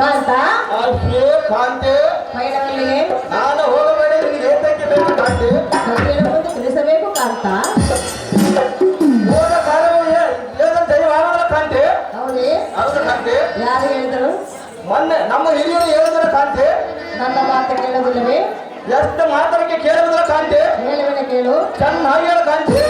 ಕಾಂತ ಅಷ್ಟೇ ಕಾಂತೆ ಪಯಣಗಳಿಗೆ ನಾನು ಹೋಗಬೇಡ ನಿನಗೆ ಏತಕ್ಕೆ ಬೇಕು ಕಾಂತೆ ಹೇಳುವುದು ತಿಳಿಸಬೇಕು ಕಾಂತ. ಹೋದ ಕಾಲವು ಏನಂತ ಯಾವಾಗ ಕಾಂತೆ ಹೌದೇ ಹೌದು ಕಾಂತೆ ಯಾರು ಹೇಳಿದರು? ಮೊನ್ನೆ ನಮ್ಮ ಹಿರಿಯರು ಹೇಳಿದ್ರ ಕಾಂತೆ ನನ್ನ ಮಾತು ಕೇಳೋದಿಲ್ಲವೇ? ಎಷ್ಟು ಮಾತಕ್ಕೆ ಕೇಳುವುದ್ರ ಕಾಂತೆ ಹೇಳುವೆನೆ ಕೇಳು. ಚೆನ್ನಾಗಿ ಹೇಳ ಕಾಂತೆ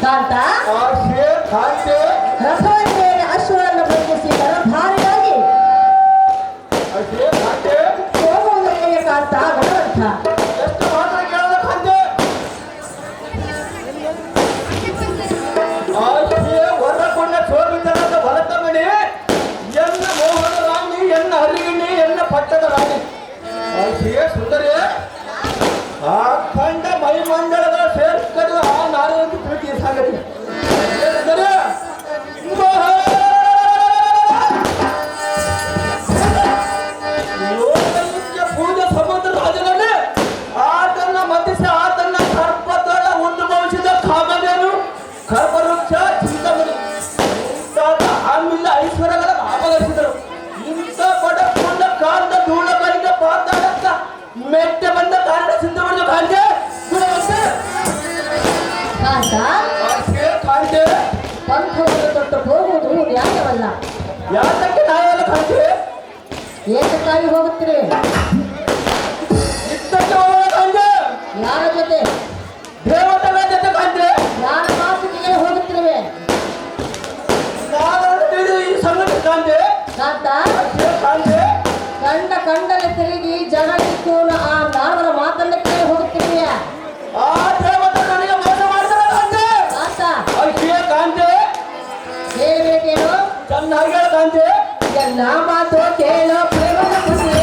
ಕಾಂತ ಅಷ್ಟೇ ಕಾಂತೆ ರಥವನ್ನೇ ಅಶ್ವವನ್ನು ಬಂಧಿಸಿ ರಣಧಾರಿಯಾಗಿ ಅಷ್ಟೇ ಕಾಂತೆ ಹೋಗುವುದಕ್ಕೆ ಕಾಂತ ಗಣವಂತ. ಎಷ್ಟು ಮಾತ್ರ ಕೇಳದ ಕಾಂತೆ ಅಷ್ಟೇ ಹೊರಕೊಂಡ ಸೋಮಿತನದ ಹೊರತಮಣಿ ಎನ್ನ ಮೋಹನ ರಾಣಿ ಎನ್ನ ಹರಿಗಿಣಿ ಎನ್ನ ಪಟ್ಟದ ರಾಣಿ ಅಷ್ಟೇ ಸುಂದರಿ ಆ ಖಂಡ ಮೈಮಂಡಲದ ಶ್ರೇಷ್ಠರು ಆ ನಾರಾಯಣ ಪ್ರೀತಿಯ ಸಂಗತಿ ಏನೆಂದರೆ ಲೋಕನಿತ್ಯ ಪೂಜೆ ಸಮುದ್ರ ರಾಜನಲ್ಲಿ ಆತನ್ನ ಮತಿಸಿ ಆತನ್ನ ಸರ್ಪದೊಳ ಉದ್ಭವಿಸಿದ ಕಾಮಧೇನು ಕಲ್ಪವೃಕ್ಷ ಚಿಂತಮಣಿ ಮುಂತಾದ ಆಮಿಲ್ಲ ಐಶ್ವರ್ಯಗಳ ಅಪಗರಿಸಿದರು. ಇಂಥ ಬಡ ಪುಂಡ ಕಾಂಡ ಧೂಳ ಕೈದ ಪಾತಾಡತ್ತ ಮೆಟ್ಟೆ ಬಂದ ಕಾಂಡ ಸಿದ್ಧಪಡಿದ ಕಾಂಡೆ ಕಾಂತ ಅಷ್ಟೇ ಕಾಂಡೆ ಪಂಥವನ್ನು ತೊಟ್ಟು ಹೋಗುವುದು ನ್ಯಾಯವಲ್ಲ. ಯಾತಕ್ಕೆ ನಾಯಲ್ಲ ಕಾಂಡೆ ಏಕಕ್ಕಾಗಿ ಹೋಗುತ್ತೀರಿ? ಇದ್ದಕ್ಕೆ ಹೋಗೋಣ ಕಾಂಡೆ ಯಾರ ಜೊತೆ? ದೇವತೆಗಳ ಜೊತೆ ಕಾಂಡೆ ಯಾರ ಮಾತುಗಳಿಗೆ ಹೋಗುತ್ತಿರುವೆ? ನಾನು ಈ ಸಂಗತಿ ಕಾಂಡೆ ಕಾಂತ ಅಷ್ಟೇ ಕಾಂಡೆ ಕಂಡಲೆ ತಿರುಗಿ ಜಗಳಿತ್ತು ಆ ನಾರದರ ಮಾತನ್ನ ಕೇಳಿ ಹೋಗುತ್ತಿರುವೆ. ಆ ದೇವತೆ ನನಗೆ ಮೋಸ ಮಾಡ್ತಾರೆ ಕಾಂಡೆ ಕಾಂತ ಅಷ್ಟೇ ಕಾಂಡೆ ಹೇಳಬೇಕೇನು? ಚೆನ್ನಾಗಿ ಹೇಳ ಕಾಂಡೆ ಎಲ್ಲ ಮಾತು ಕೇಳೋ ಪ್ರೇಮದ ಖುಷಿ.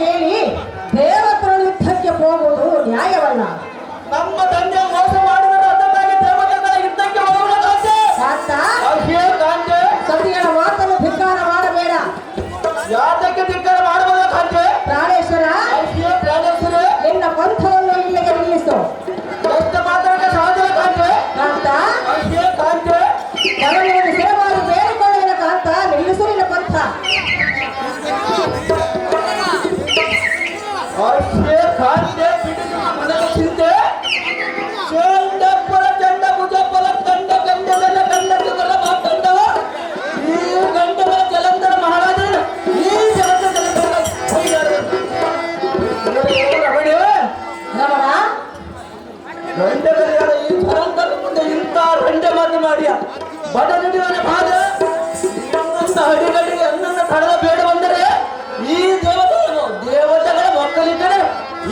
ಕೇಳಿ ದೇವತರ ಯುದ್ಧಕ್ಕೆ ಹೋಗುವುದು ನ್ಯಾಯವಲ್ಲ. ನಮ್ಮ ತಂದೆ ಮೋಸ ಮಾಡಿದರೆ ಅದಕ್ಕಾಗಿ ದೇವತೆಗಳ ಯುದ್ಧಕ್ಕೆ ಹೋಗೋಣ ಕಾಂತೆ. ಶಾಂತ, ಅಯ್ಯೋ ಕಾಂತೆ, ಸತಿಗಳ ಮಾತನ್ನು ಧಿಕ್ಕಾರ ಮಾಡಬೇಡ. ಯಾತಕ್ಕೆ ಧಿಕ್ಕಾರ ಮಾಡಬಹುದ ಕಾಂತೆ? ಪ್ರಾಣೇಶ್ವರ, ಅಯ್ಯೋ ಪ್ರಾಣೇಶ್ವರ, ನಿನ್ನ ಪಂಥವನ್ನು ಇಲ್ಲಿಗೆ ನಿಲ್ಲಿಸು. ಎಷ್ಟು ಮಾತಾಡಕ್ಕೆ ಸಾಧ್ಯ ಕಾಂತೆ? ಕಾಂತ, ಅಯ್ಯೋ ಕಾಂತೆ, ನನ್ನನ್ನು ಸೇವಾಗಿ ಬೇಡಿಕೊಳ್ಳುವಿನ ಕಾಂತ, ನಿಲ್ಲಿಸು ನಿನ್ನ ಪಂಥ. ಅಯ್ಯೋ ಕಾಂತೆ, ಬಿಡಿದು ಮನದ ಚಿಂತೆ ಚಂಡಪುರ ಚಂಡ ಭುಜಪಲ ಕಂಡ ಗಂಡಗಳ ಕಂಡಗಳ ಮಾತಂಡ ಈ ಗಂಡಗಳ ಜಲಂಧರ ಮಹಾರಾಜನ ಈ ಜಲಂಧರ ರಮಣ, ಗಂಡಗಳ ಈ ಜಲಂಧರ ಮುಂದೆ ಇಂಥ ಗಂಡೆ ಮಾತು ಮಾಡಿಯ ಬಡ ನಡೆಯುವ ಭಾಗ ನಮ್ಮಂತ ಹಡಿಗಡಿಗೆ ಅನ್ನನ್ನ ಕಡಲ ಬೇಡ ಬಂದರೆ ಈ ದೇವತೆಗಳ ಮಕ್ಕಳಿದ್ದರೆ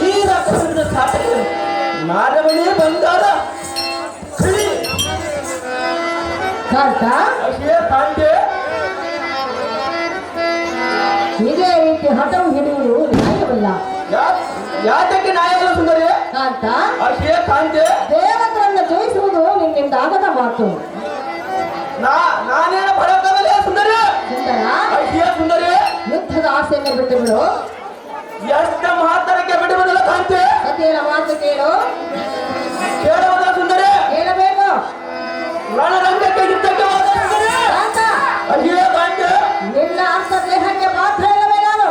ಈ ರಕ್ತದ ಸಾಧನೆ ನಾರಮಣಿ ಬಂಗಾರ ಕಳಿ ಕಾಂತ, ಅಷ್ಟೇ ಕಾಂತೆ. ಇದೇ ರೀತಿ ಹಠವು ಹಿಡಿಯುವುದು ನ್ಯಾಯವಲ್ಲ. ಯಾತಕ್ಕೆ ನ್ಯಾಯವಲ್ಲ ಸುಂದರಿ? ಕಾಂತ, ಅಷ್ಟೇ ಕಾಂತೆ, ದೇವತರನ್ನು ಜಯಿಸುವುದು ನಿನ್ನಿಂದ ಆಗದ ಮಾತು. ನಾನೇನ ಬರೋಕ್ಕಾಗಲ್ಲ ಸುಂದರಿ. ಸುಂದರ, ಅಷ್ಟೇ ಸುಂದರಿ, ಯುದ್ಧದ ಆಸೆಯನ್ನು ಬಿಟ್ಟು ಬಿಡು. ಎಷ್ಟು ಮಹತ್ತರಕ್ಕೆ ಬಿಡುವುದಿಲ್ಲ ಕಾಂತೆ. ಸತಿಯರ ಮಾತು ಕೇಳು. ಕೇಳುವುದ ಸುಂದರಿ? ಕೇಳಬೇಕು. ರಣರಂಗಕ್ಕೆ ಯುದ್ಧಕ್ಕೆ ಹೋದ ಸುಂದರಿ. ಕಾಂತ, ಅಷ್ಟೇ ಕಾಂತೆ, ನಿನ್ನ ಅರ್ಥ ದೇಹಕ್ಕೆ ಪಾತ್ರ ಇಲ್ಲವೇ ನಾನು?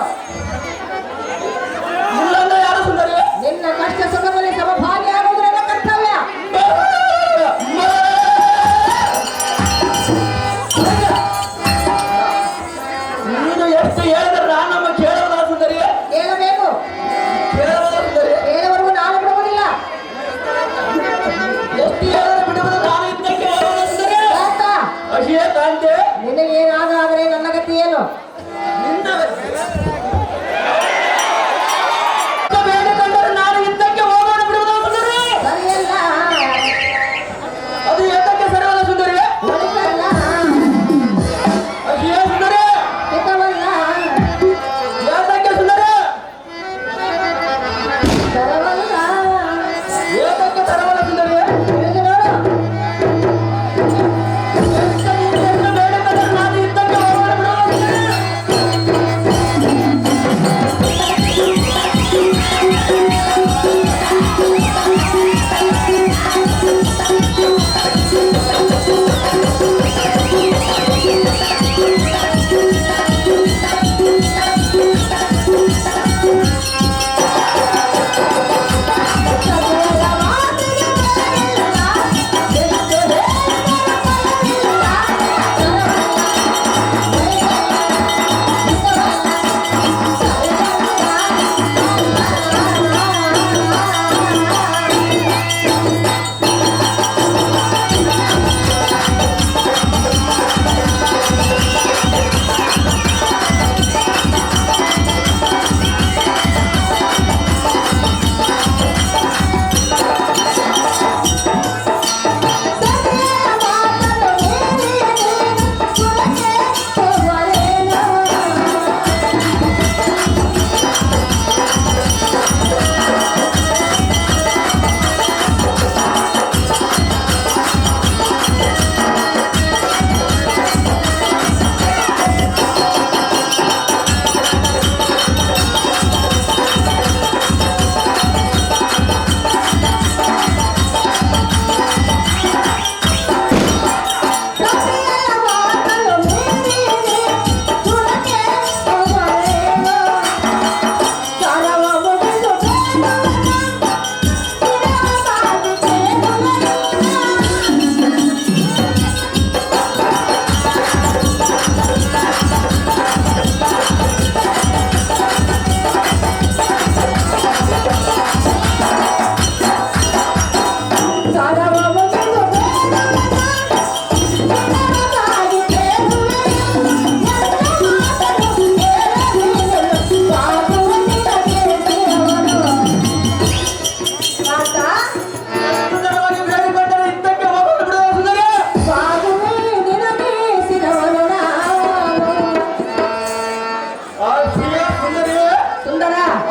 ಇಲ್ಲಂದ್ರೆ ಯಾರು ಸುಂದರಿ? ನಿನ್ನ ಕಷ್ಟ ಸುಖದಲ್ಲಿ ಸಮಭಾಗಿಯಾಗುವುದು ನನ್ನ ಕರ್ತವ್ಯ. ನೀನು ಎಷ್ಟು ಹೇಳಿದ್ರೆ ನಾನು ನಮ್ಮ ಕೇಳುವುದಲ್ಲ ಸುಂದರಿ? ಕೇಳಬೇಕು. ಕೇಳುವುದ ಸುಂದರಿ? ಕೇಳುವವರೆಗೂ ನಾನು ಬಿಡುವುದಿಲ್ಲ. ಎಷ್ಟು ಹೇಳಿದ್ರೆ ಬಿಡುವುದು ನಾನು ಯುದ್ಧಕ್ಕೆ ಹೋಗುವುದ ಸುಂದರಿ? ಕಾಂತ, ಅಷ್ಟೇ ಕಾಂತೆ, ನಿನಗೇನಾದರೆ ನನ್ನ ಗತಿ ಏನು? ನಿನ್ನ ಬೇಡಿಕೊಂಡರೆ ನಾನು ಯುದ್ಧಕ್ಕೆ ಹೋಗೋಣ ಬಿಡುವುದ ಸುಂದರಿ? ಸರಿಯಲ್ಲ, ಅದು ಎದ್ದಕ್ಕೆ ಸರಿಯಲ್ಲ ಸುಂದರಿ? ಒಳಿತಲ್ಲ, ಅಷ್ಟೇ ಸುಂದರಿ, ಹಿತವಲ್ಲ.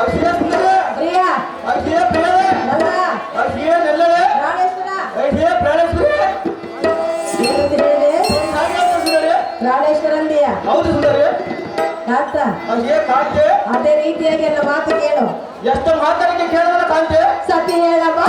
ಅಶಿಯ ಸುಂದರಿ ಪ್ರಿಯ ಅಶಿಯ ಪ್ರಿಯ ನಲ್ಲ ಅಶಿಯ ನೆಲ್ಲಳೆ ಪ್ರಾಣೇಶ್ವರ ಅಶಿಯ ಪ್ರಾಣೇಶ್ವರಿ ಏನಂತ ಹೇಳಿದೆ ಸುಂದರಿ ಪ್ರಾಣೇಶ್ವರ ಅಂದೀಯ ಹೌದು ಸುಂದರಿ ಕಾಂತ ಅಶಿಯ ಕಾಂತೆ ಅದೇ ರೀತಿಯಾಗಿ ಎಲ್ಲ ಮಾತು ಕೇಳು ಎಷ್ಟು ಮಾತಾಡಿಕೆ ಕೇಳಿದ್ರೆ ಕಾಂತೆ ಸತಿ ಹೇಳಮ್ಮ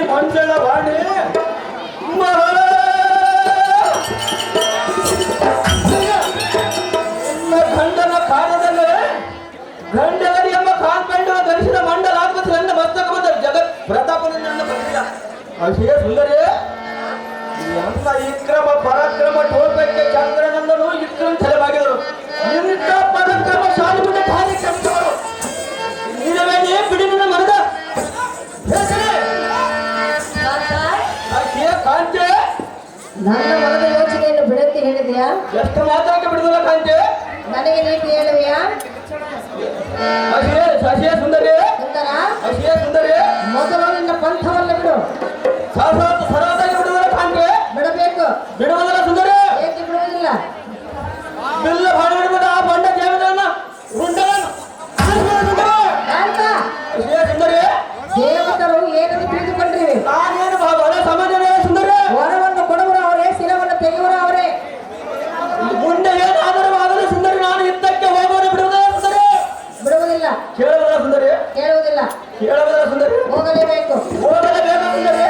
ಮಂಡಳ ವಾಣಿ ಗಂಡನ ಕಾರ್ಯದಲ್ಲಿ ಗಂಡಗರಿ ಎಂಬ ಕಾಲ್ಪಂಡ ಧರಿಸಿದ ಮಂಡಲ ಆತ್ಮತಿ ನನ್ನ ಮಸ್ತಕ ಬಂದ ಜಗತ್ ಪ್ರತಾಪನ ನನ್ನ ಬಂದಿಲ್ಲ ಅಶಿಯ ಸುಂದರಿ ಎಂತ ವಿಕ್ರಮ ಪರಾಕ್ರಮ ಟೋಪಕ್ಕೆ ಚಂದ್ರನಂದನು ವಿಕ್ರಮ ತಲೆಬಾಗಿದರು ಇಂಥ ಪರಾಕ್ರಮ ಶಾಲಿ ಮುಂದೆ ಭಾರಿ ಕಷ್ಟವರು ನೀರವೇನೆ ಬಿಡಿ ನನ್ನ ಮನದ ಅಶಿಯ ಕಾಂತೆ ನನ್ನ ಮನದ ಯೋಚನೆಯನ್ನು ಬಿಡಂತೆ ಹೇಳಿದ್ಯಾ ಎಷ್ಟು ಮಾತಾಡಕ್ಕೆ ಬಿಡುದಿಲ್ಲ ಕಾಂತೆ ನನಗೆ ನೀತಿ ಹೇಳುವಿಯಾ ಅಶಿಯ ಸುಂದರಿ ಸುಂದರ ಅಶಿಯ ಸುಂದರಿ ಮೊದಲು ನಿನ್ನ ಪಂಥವನ್ನ ಬಿಡು ಸರಳವಾಗಿ ಬಿಡುವುದಲ್ಲ ಕಾಂತೆ ಬಿಡಬೇಕು ಬಿಡುವುದಲ್ಲ ಸುಂದರಿ ಏಕೆ ಬಿಡುವುದಿಲ್ಲ ಬಿಲ್ಲ ಭಾಳ ಬಿಡುವುದ ಆ ಬಂಡ ದೇವದನ್ನ ಗುಂಡಗಳನ್ನು ಕಾಂತ ಅಶಿಯ ಸುಂದರಿ ದೇವತರು ಏನನ್ನು ತಿಳಿದುಕೊಂಡ್ರಿ ನಾನೇನು ಬಹಳ ಸಮಾಧಾನ ಸುಂದರಿ ವರವನ್ನು ಕೊಡುವರು ಅವರೇ ಶಿರವನ್ನು ತೆಗೆಯುವರು ಅವರೇ ಮುಂದೆ ಏನಾದರೂ ಆಗಲು ಸುಂದರಿ ನಾನು ಯುದ್ಧಕ್ಕೆ ಹೋಗೋರು ಬಿಡುವುದಲ್ಲ ಸುಂದರಿ ಬಿಡುವುದಿಲ್ಲ ಕೇಳುವುದಲ್ಲ ಸುಂದರಿ ಕೇಳುವುದಿಲ್ಲ ಕೇಳುವುದಲ್ಲ ಸುಂದರಿ ಹೋಗಲೇಬೇಕು ಹೋಗಲೇಬೇಕು ಸುಂದರಿ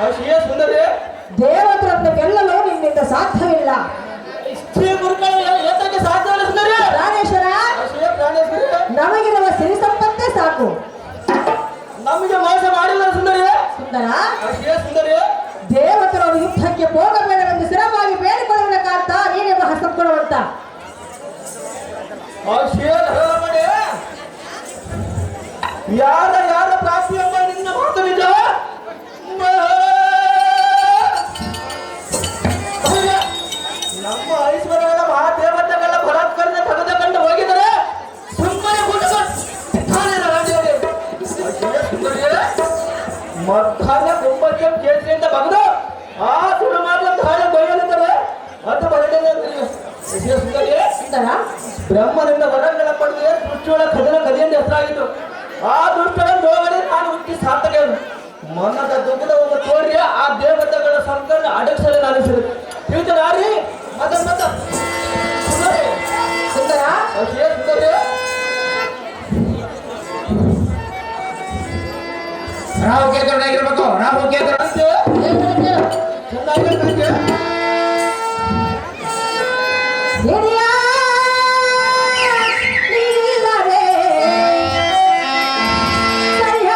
ಅಶಿಯ ಸುಂದರಿ ದೇವತರನ್ನು ಗೆಲ್ಲಲು ನಿನ್ನಿಂದ ಸಾಧ್ಯವಿಲ್ಲ. ಶ್ರೀ ಗುರುಗಳು ಏತಕ್ಕೆ ಸಾಧ್ಯವಿಲ್ಲ ಸುಂದರಿ? ಪ್ರಾಣೇಶ್ವರ, ಅಶಿಯ ಪ್ರಾಣೇಶ್ವರಿ, ನಮಗಿರುವ ಸಿರಿ ಸಂಪತ್ತೇ ಸಾಕು. ನಮಗೆ ಮೋಸ ಮಾಡಿಲ್ಲ ಸುಂದರಿ. ಸುಂದರ, ಅಶಿಯ ಸುಂದರಿ, ದೇವತರನ್ನು ಯುದ್ಧಕ್ಕೆ ಹೋಗಬೇಡವೆಂದು ಸ್ಥಿರವಾಗಿ ಬೇಡಿಕೊಳ್ಳುವ ಕಾಂತ ನೀನೆಂಬ ಹಸ್ತಕೊಡುವಂತ. ಅಶಿಯ ಧರ್ಮಣೆ ಯಾರ ಯಾರ ಪ್ರಾಪ್ತಿ ಎಂಬ ನಿನ್ನ ಮಾತು ನಿಜ. ನಮ್ಮ ಐಶ್ವರ್ಯಗಳ ಮಹಾದೇವತೆಗಳ ಬಲಾತ್ಕಾರದಿಂದ ತೆಗೆದುಕೊಂಡು ಹೋಗಿದರೆ ಸುಮ್ಮನೆ ಮಧ್ಯಾಹ್ನ ಕುಂಭಕ್ಕೆ ಕೇಸರಿಯಿಂದ ಬಗೆದು ಆ ಸುಳ್ಳು ಮಾಡಲು ಹಾಳೆ ಬಯಲಿದ್ದಾರೆ ಅದು ಬರಲಿಲ್ಲ. ಸುಂದರ, ಬ್ರಹ್ಮನಿಂದ ವರಗಳ ಪಡೆದೇ ಸೃಷ್ಟಿಯೊಳ ಕದನ ಕದಿಯಿಂದ ಹೆಸರಾಗಿತ್ತು. ಆ ದುಷ್ಟರ ನೋವಡೆ ನಾನು ಹುಟ್ಟಿ ಸಾರ್ಥಕ ಮನದ ದುಃಖದ ಒಂದು ತೋರಿಯ ಆ ದೇವತೆಗಳ ಸಂಕಟ ಅಡಗಿಸಲು ನಾನು ತಿಳಿತನಾರಿ ಮತ ಮತ ಸುಂದರ, ಅಶಿಯ ಸುಂದರಿ, ರಾಹು ಕೇತುಗಳಾಗಿರ್ಬೇಕು. ರಾಹು ಕೇತು ಚೆನ್ನಾಗಿರ್ತಂತೆ ಹಿರಿಯ ನೀಲವೇ ಸರಿಯ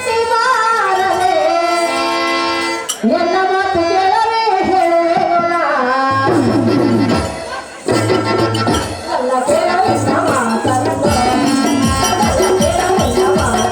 ಶಿವಾರವೇ ಎನ್ನ ಮಾತು ಕೇಳವೇ ಹೇಳುವೆನಲ್ಲ ಅಲ್ಲ ಕೇಳವೇ ಮಾತನ್ನು ಅಲ್ಲ ಕೇಳವೇ ಮಾತನ್ನು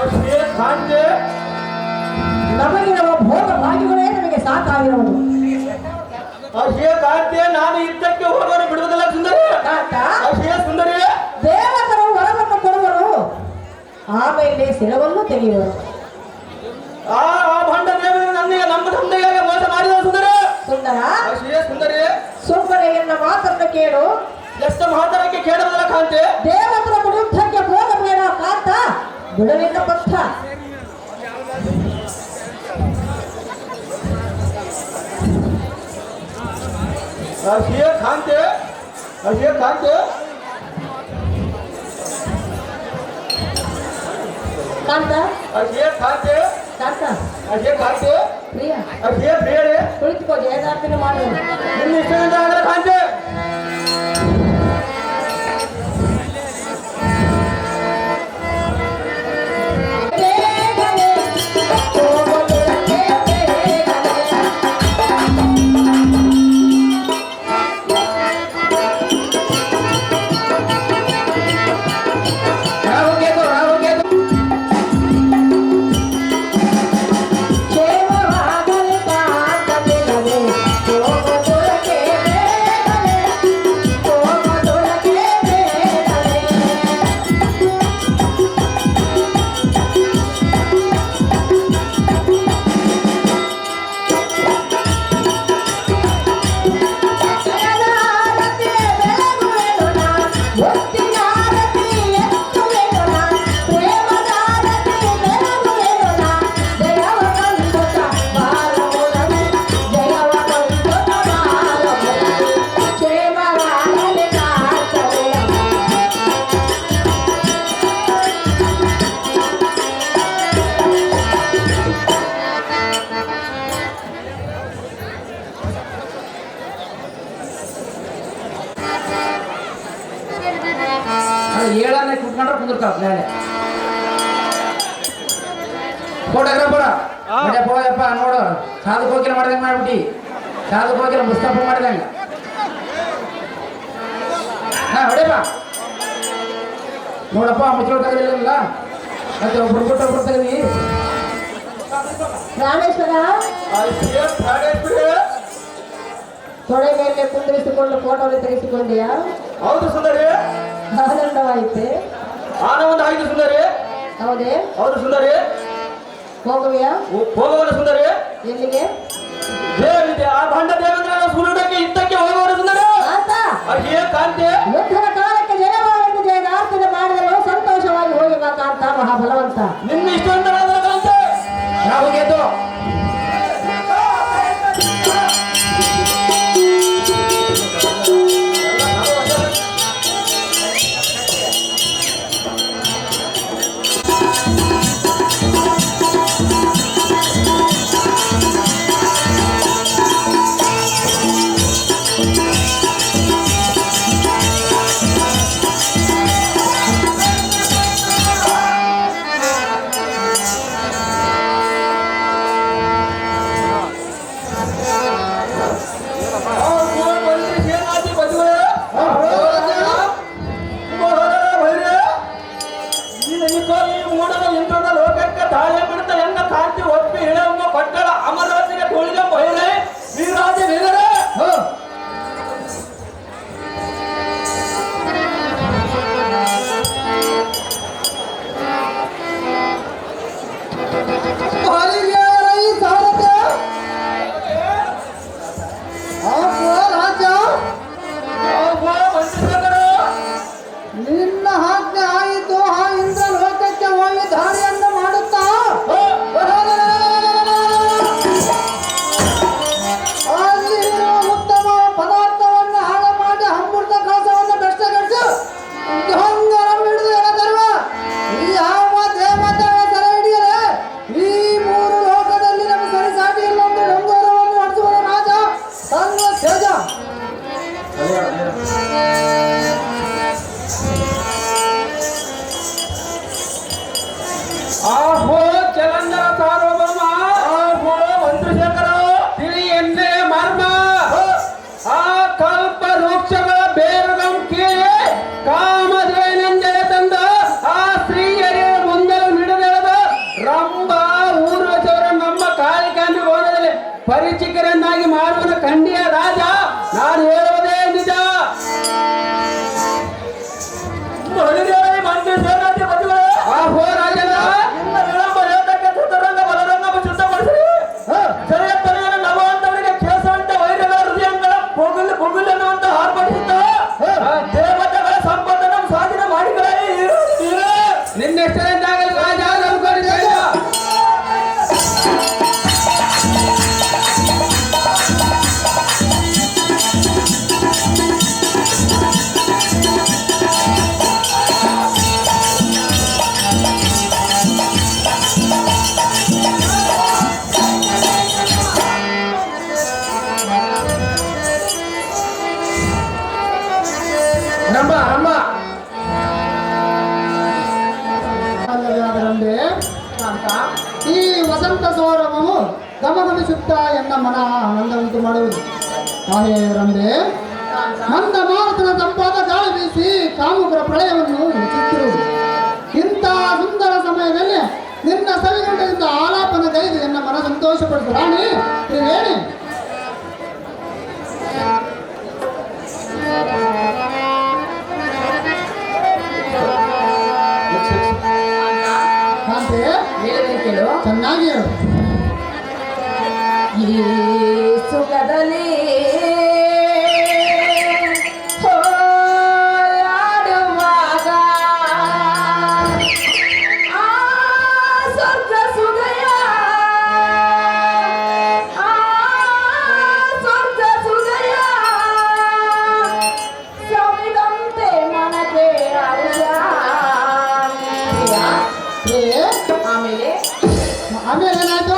ಅಶಿಯ ಖಾತೆ ನಮಗಿರುವ ಭೋಗ ಭಾಗ್ಯಗಳೇ ನಮಗೆ ಸಾಕಾಗಿರುವುದು. ಅಶಿಯ ಖಾತೆ ನಾನು ಯುದ್ಧಕ್ಕೆ ಹೋಗೋರು ಬಿಡುವುದಿಲ್ಲ ಸುಂದರಿ. ಅಶಿಯ ಸುಂದರಿ, ದೇವತರು ವರವನ್ನು ಕೊಡುವರು, ಆಮೇಲೆ ಶಿರವನ್ನು ತೆಗೆಯುವರು. ಆ ಭಂಡ ದೇವರು ನನಗೆ ನಮ್ಮ ತಂದೆಯಾಗಿ ಮೋಸ ಮಾಡಿದ ಸುಂದರಿ. ಸುಂದರ, ಅಶಿಯ ಸುಂದರಿ, ಸುಮ್ಮನೆ ಎನ್ನ ಮಾತನ್ನು ಕೇಳು. ಎಷ್ಟು ಮಾತರಕ್ಕೆ ಕೇಳುವುದಿಲ್ಲ ಕಾಂತೆ. ದೇವತರ ಯುದ್ಧಕ್ಕೆ ಹೋಗಬೇಡ ಕಾಂತ, ಬಿಡಲಿಲ್ಲ ಪಥ. ಅಶಿಯ ಕಾಂತೆ, ಅಶಿಯ ಕಾಂತೆ, ಕಾಂತ, ಅಶಿಯ ಕಾಂತೆ, ಕಾಂತ ಅದೇ ಕಾಂತಿ ಪ್ರಿಯ ಅದೇ ಬೇರೆ ಕುಳಿತುಕೋ ಜಯದಾರ್ಪಣೆ ಮಾಡು. ನಿನ್ನ ಇಷ್ಟದಿಂದ ಆಗಲ್ಲ ಕಾಂತಿ. ಬೇಗನೆ ಹೋಗುವುದಕ್ಕೆ ಬೇಗನೆ. ರಾಹು ಕೇತು ರಾಹು ಕೇತು ಕ್ಷೇಮವಾಗಲಿ ಕಾಂತ ಬೇಗನೆ ಹೋಗುವುದಕ್ಕೆ ಬೇಗನೆ. ಹೋಗುವುದಕ್ಕೆ ಬೇಗನೆ. ಜಯದಾರತಿ ಬೆಳಗುವೆನು ನಾ, ಮುತ್ತಿನಾರತಿ ಎತ್ತುವೆನು ನಾ, ಪ್ರೇಮದಾರತಿ ಬೆಳಗುವೆನು ನಾ. ಜಯವ ಕಂಡುತ ಬಾಲಮುರಳಿ, ಜಯವ ಕಂಡುತ ಬಾಲಮುರಳಿ. ಕ್ಷೇಮವಾಗಲಿ ಕಾಂತವೇ. ಅದು ಏಳನೇ ಕುತ್ಕೊಂಡ್ರೆ ಕುಂದಿರ್ತಾವ ನಾಳೆ ಫೋಟೋಗ್ರಾಫರ ಪೋಯಪ್ಪ ನೋಡು ಸಾಧು ಕೋಕಿಲ ಮಾಡ್ದಂಗೆ ಮಾಡ್ಬಿಟ್ಟಿ. ಸಾಧು ಕೋಕಿಲ ಮುಸ್ತಫ ಮಾಡ್ದಂಗೆ ಹೊಡೆಯಪ್ಪ ನೋಡಪ್ಪ ಮುಚ್ಚಳ ತೆಗೆದಿಲ್ಲ ಮತ್ತೆ ಒಬ್ರು ಬಿಟ್ಟು ಒಬ್ರು ತೆಗೆದಿ. ರಾಮೇಶ್ವರ ಅದೇ ಪ್ರಾಣೇಶ್ವರಿ. ತೊಡೆ ಮೇಲೆ ಕುಂದಿರಿಸಿಕೊಂಡು ಫೋಟೋಲಿ ತೆಗೆಸಿಕೊಂಡೆಯಾ? ಹೌದು ಸುಂದರಿ, ಆನಂದವಾಯಿತೆ. ಆನಂದ ಆಯ್ತು ಸುಂದರಿ. ಹೌದೇ? ಹೌದು ಸುಂದರಿ. ಹೋಗುವೆಯಾ? ಹೋಗೋಣ ಸುಂದರಿ. ಎಲ್ಲಿಗೆ? ದೇವಿದೆ ಆ ಭಂಡ ದೇವೇಂದ್ರ ಸುರುಡಕ್ಕೆ ಯುದ್ಧಕ್ಕೆ ಹೋಗೋಣ ಸುಂದರಿ. ಕಾಂತ ಅದೇ ಕಾಂತಿ. ಯುದ್ಧದ ಕಾಲಕ್ಕೆ ಜಯವಾಗೆಂದು ಜಯದಾರ್ಥನೆ ಮಾಡಿದರೂ ಸಂತೋಷವಾಗಿ ಹೋಗಿ ಬಾ ಕಾಂತ ಮಹಾಬಲವಂತ. ನಿನ್ನ ಇಷ್ಟವಂತರಾದ ಕಾಂತಿ. ರಾಹು ಕೇತು ರಂಭ ರಂಭ ರಂಬೆ ಕಾಂತ ಈ ವಸಂತ ಸೌರಭವು ಗಮಗಮಿಸುತ್ತಾ ಎನ್ನ ಮನ ಆನಂದ ಉಂಟು ಮಾಡುವುದು. ಹಾಗೆ ರಂಬೆ ಮಂದ ಮಾರುತನ ತಂಪಾದ ಗಾಳಿ ಬೀಸಿ ಕಾಮುಕರ ಪ್ರಳಯವನ್ನು ಹೆಚ್ಚುತ್ತಿರುವುದು. ಇಂಥ ಸುಂದರ ಸಮಯದಲ್ಲಿ ನಿನ್ನ ಸವಿಗಂಟದಿಂದ ಆಲಾಪನ ಗೈದು ಎನ್ನ ಮನ ಸಂತೋಷಪಡಿಸು ರಾಣಿ ತ್ರಿವೇಣಿ. ಕಾಂತೆ ಹೇಳದೆ ಕೇಳು. ಚೆನ್ನಾಗಿ ಹೇಳು. ಈ ಸುಖದಲ್ಲಿ ಹೋರಾಡುವಾಗ ಆ ಸ್ವರ್ಗ ಸುದಯ ಆ ಸ್ವರ್ಗ ಸುದಯ ಸವಿದಂತೆ ಮನಕ್ಕೆ ಹರ್ಷ. ಏ, ಆಮೇಲೆ ಆಮೇಲೆ ಏನಾಯ್ತು?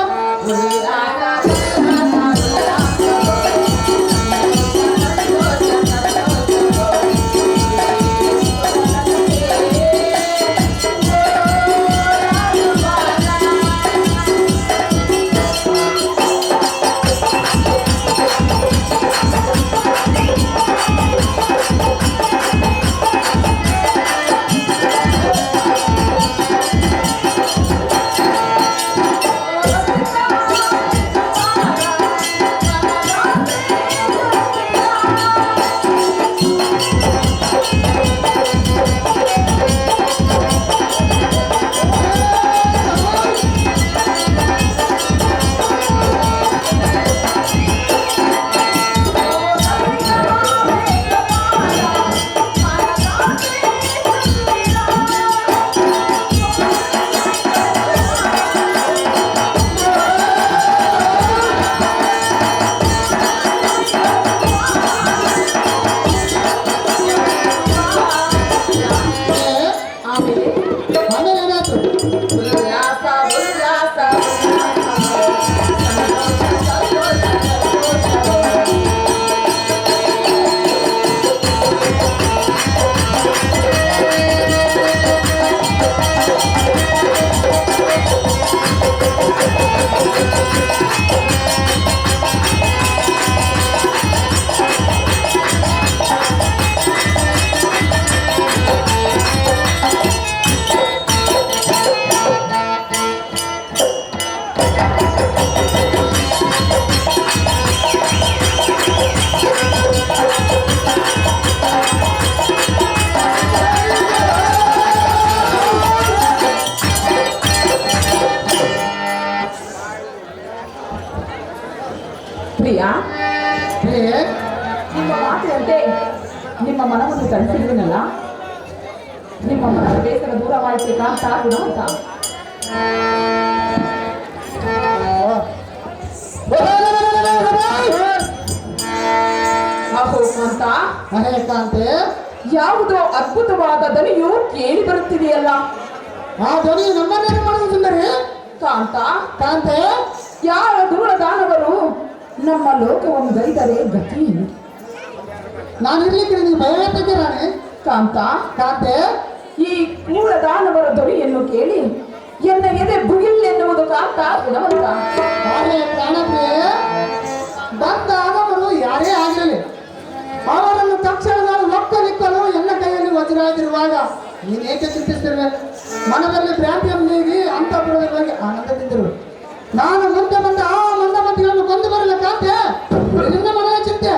ಆಮೇಲೆ ಏನಾಯ್ತು? ಉಲ್ಲಾಸ ಉಲ್ಲಾಸ ಪ್ರಿಯಾ, ಏ, ನಿಮ್ಮ ಮಾತಿನಂತೆ ನಿಮ್ಮ ಮನವನ್ನು ತರಿಸಿರುವನಲ್ಲ, ನಿಮ್ಮ ಮನದ ಬೇಸರ ದೂರವಾಯಿತು ಕಾಂತ ಗುಣ ಅಂತ. ಅಹೋ ಕಾಂತ, ಅಹೇ ಕಾಂತೆ, ಯಾವುದೋ ಅದ್ಭುತವಾದ ದನಿಯು ಕೇಳಿ ಬರುತ್ತಿದೆಯಲ್ಲ. ಆ ಧ್ವನಿ ನಮ್ಮನ್ನೇ ಮಾಡುವುದು ಸುಂದರಿ. ಕಾಂತ, ಕಾಂತೆ, ಯಾರ ದೂರ ದಾನವರು ನಮ್ಮ ಲೋಕವನ್ನು ಗೈದರೆ ಗತಿ ಏನು? ನಾನು ಇರ್ಲಿಕ್ಕೆ ನಿನಗೆ ಭಯವೇತಕ್ಕೆ ರಾಣಿ. ಕಾಂತ, ಕಾಂತೆ, ಈ ಕ್ರೂರ ದಾನವರ ಧ್ವನಿಯನ್ನು ಕೇಳಿ ಎನ್ನ ಎದೆ ಬುಗಿಲ್ ಎನ್ನುವುದು ಕಾಂತ ಗುಣವಂತ. ಹಾಗೆ ಪ್ರಾಣಪ್ರಿಯೆ, ಬಂದ ಆಗಮರು ಯಾರೇ ಆಗಿರಲಿ ಅವರನ್ನು ತಕ್ಷಣದಲ್ಲಿ ಒಕ್ಕಲಿಕ್ಕಲು ಎನ್ನ ಕೈಯಲ್ಲಿ ವಜ್ರಾಗಿರುವಾಗ ನೀನೇಕೆ ಚಿಂತಿಸ್ತಿರುವೆ? ಮನದಲ್ಲಿ ಭ್ರಾಂತಿಯನ್ನು ನೀಗಿ ಅಂತಃಪುರದ ಬಗ್ಗೆ ಆನಂದದಿಂದಿರು. ನಾನು ಮುಂದೆ ಬಂದ ಆ ಮಂದಮತಿಗಳನ್ನು ಕೊಂದು ಬರಲ್ಲ ಕಾಂತೆ, ನಿನ್ನ ಮನದ ಚಿಂತೆ.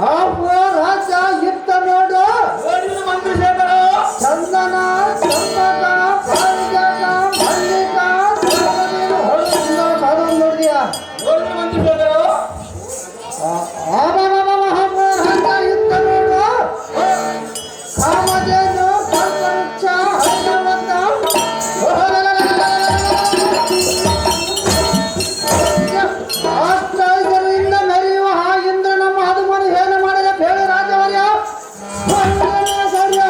ಆಹ್ವ ರಾಜ ಇತ್ತ ನೋಡು ನೋಡಿದ್ರು ಮಂತ್ರಿಶೇಖರ ಚಂದನ ಚಂಪಕ ಪಾರಿಜಾತ ಮಲ್ಲಿಕ ಸರ್ವದೇನು ಹೊಳೆಯಿಂದ ಸಾಧು ನೋಡಿದ್ಯಾ ನೋಡಿದ್ರು ಮಂತ್ರಿಶೇಖರ ರಾಜ ಇತ್ತ ನೋಡು ಕಾಮಧೇನು ಕಲ್ಪವೃಕ್ಷ ಹರಿಣವೃತ್ತ ಆಶ್ಚರ್ಯದಿಂದ ಮೆರೆಯುವ ಆ ಇಂದ್ರ ನಮ್ಮ ಹನುಮನು ಏನು ಮಾಡಿದ ಬೇಳೆ ರಾಜವರ್ಯ ಸೌರ್ಯ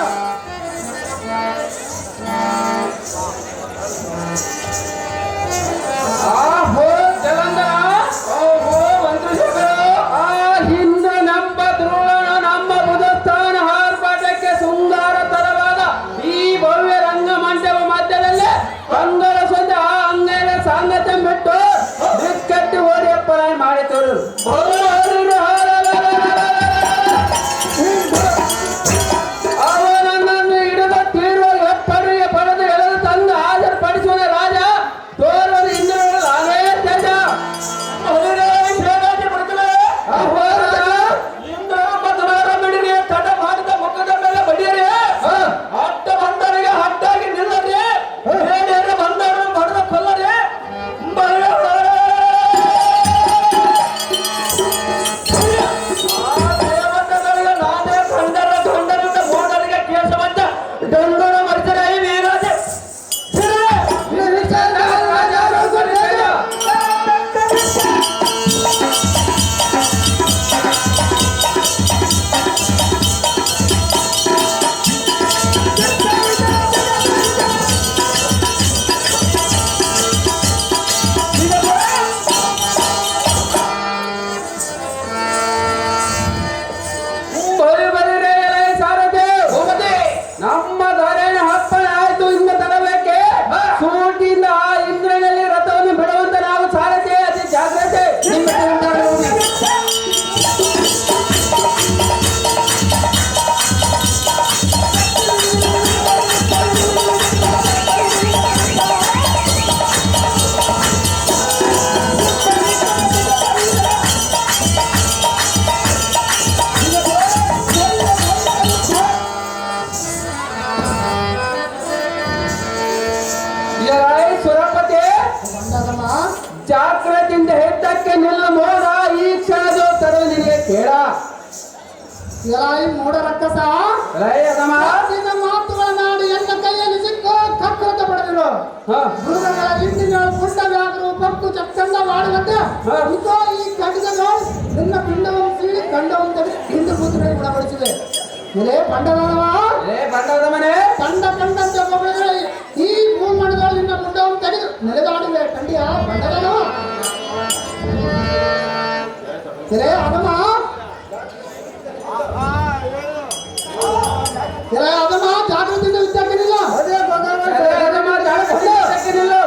ಆಹೋ ಜಗಂಧರ ಓಹೋ ಮಂತ್ರಿಶೇಖರ ಆ ಹಿಂದೆ ನಮ್ಮ ದ್ರೋಣ ನಮ್ಮ ಬುಧಸ್ಥಾನ ಆರ್ಭಟಕ್ಕೆ ಸುಂದರ ತರವಾದ ಈ ಭವ್ಯ ರಂಗಮಂಟಪ ಮಧ್ಯದಲ್ಲಿ ಬಂಗಾರ ಸ್ವಂತ ಆ ಅಂಗೈನ ಸಾಂಗತ್ಯ ಬಿಟ್ಟು ಬಿಕ್ಕಟ್ಟು ಓಡಿಯಪ್ಪ ಮಾಡಿತು ಅವನನ್ನು ಹಿಡಿದ ತೀರ್ವ ಎಪ್ಪಡಿಗೆ ಪಡೆದು ಎಳೆದು ತಂದು ಹಾಜರುಪಡಿಸುವ ರಾಜ ತೋರಲು ಇಂದು ನಾನೇ ಜಜ ತಡ ಮಾಡಿದ ಮುಖದ ಮೇಲೆ ಬಡಿಯರಿ ಅಡ್ಡ ಬಂದರಿಗೆ ಅಡ್ಡಾಗಿ ನಿಲ್ಲರಿ ಬೇಡಿಯರು ಬಂದರು ಬಡದ ಕೊಲ್ಲರಿ ದೇವತೆಗಳಿಗೆ ನಾನೇ ಗಂಡರಿಂದ ಮೋಡರಿಗೆ ಕೇಶವಂತ ಡಂಗರ ಮರ್ಚರ ಈ ವೀರಾಜ ಬರಿ ಬರಿ ರೇ ಎಲೆ ಸಾರಥಿ ನಮ್ಮ ದಾರೇನ ಹಪ್ಪನ ಆಯ್ತು ಇನ್ನು ತರಬೇಕೆ ಸೂಟಿಯಿಂದ ಆ ಇಂದ್ರನಲ್ಲಿ ರಥವನ್ನು ಬಿಡುವಂತ ನಾವು ಸಾರಥಿ ಅತಿ ಜಾಗ್ರತೆ ನಿಮ್ಮ ಎಲೈ ಸುರಪತಿ ಬಂದದಮ್ಮ ಜಾಗ್ರತೆಯಿಂದ ಹೆದ್ದಕ್ಕೆ ನಿಲ್ಲ ಮೋಡ ಈ ಕ್ಷಣದ ತರು ನಿನಗೆ ಕೇಳ ಎಲಾಯಿ ಮೂಡ ರಕ್ಕಸ ಎಲೈ ಅದಮ ನಿನ್ನ ಮಾತುಗಳ ನಾಡು ಎನ್ನ ಕೈಯಲ್ಲಿ ಸಿಕ್ಕು ಕಕ್ಕಂತ ಪಡೆದಿರು ಮೃಗಗಳ ಹಿಂದಿನ ಪುಂಡ ವ್ಯಾಘ್ರು ಪಕ್ಕು ಚಕ್ಕಂದ ಮಾಡುವಂತೆ ಇಕೋ ಈ ಖಡ್ಗಗಳು ನಿನ್ನ ಪಿಂಡವನ್ನು ಸೀಳಿ ಕಂಡವನ್ನು ತೆಗೆದು ಹಿಂದೆ ಕೂತರೆ ಗುಣಪಡಿಸಿದೆ ಇದೇ ಪಂಡದವ ಏ ಬಂಡದ ಮನೆ ಕಂಡಂತೆ ಒಬ್ಬಳಿದ್ರೆ ಈ ಭೂಮಂಡಲದಲ್ಲಿ ನಿನ್ನ ಮುಂಡವನ್ನು ತೆಗೆದು ನೆಲೆದಾಡಿವೆ ಕಂಡಿಯ ಬಂಡದವ ಇರೇ ಅದಮ ಇರೇ ಅದಮ ಜಾಗೃತಿಯಿಂದ ವಿದ್ಯಾರ್ಥಿನಿಲ್ಲ ಅದೇ ಅದಮ ಜಾಗ್ರತೆ ನಿಲ್ಲು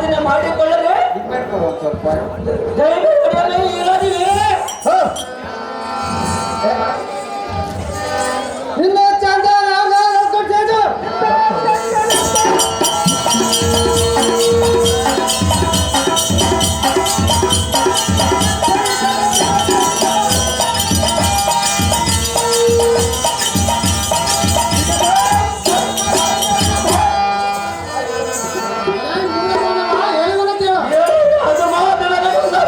ಸಾಧನೆ ಮಾಡಿಕೊಳ್ಳರೆ ಸ್ವಲ್ಪ ದೈವ ಒಡೆಯನೇ ಇರೋದಿವೆ. ನಿನ್ನ ಚಂದ ಕೊಟ್ಟೇನು ಅದು ಮಾತ್ರ ನನಗೊಂದು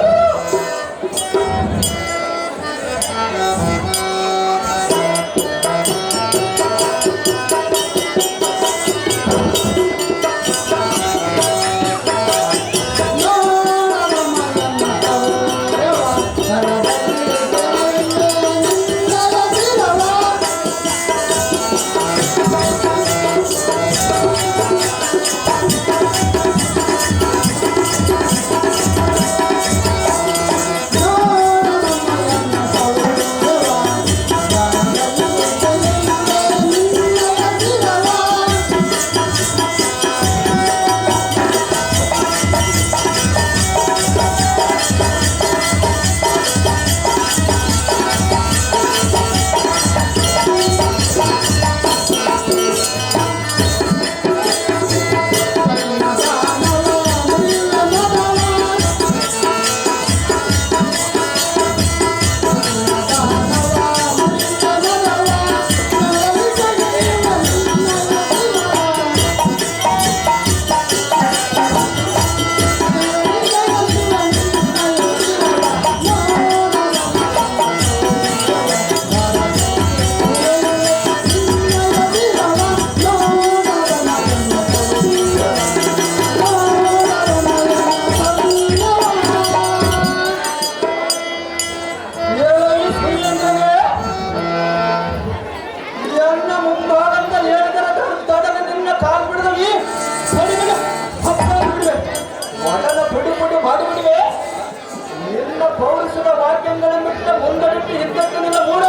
ಪೌರುಷದ ವಾಕ್ಯಗಳನ್ನು ಬಿಟ್ಟ ಮುಂದಡಿಟ್ಟು ಇದ್ದಕ್ಕಿಲ್ಲ ಮೂಡ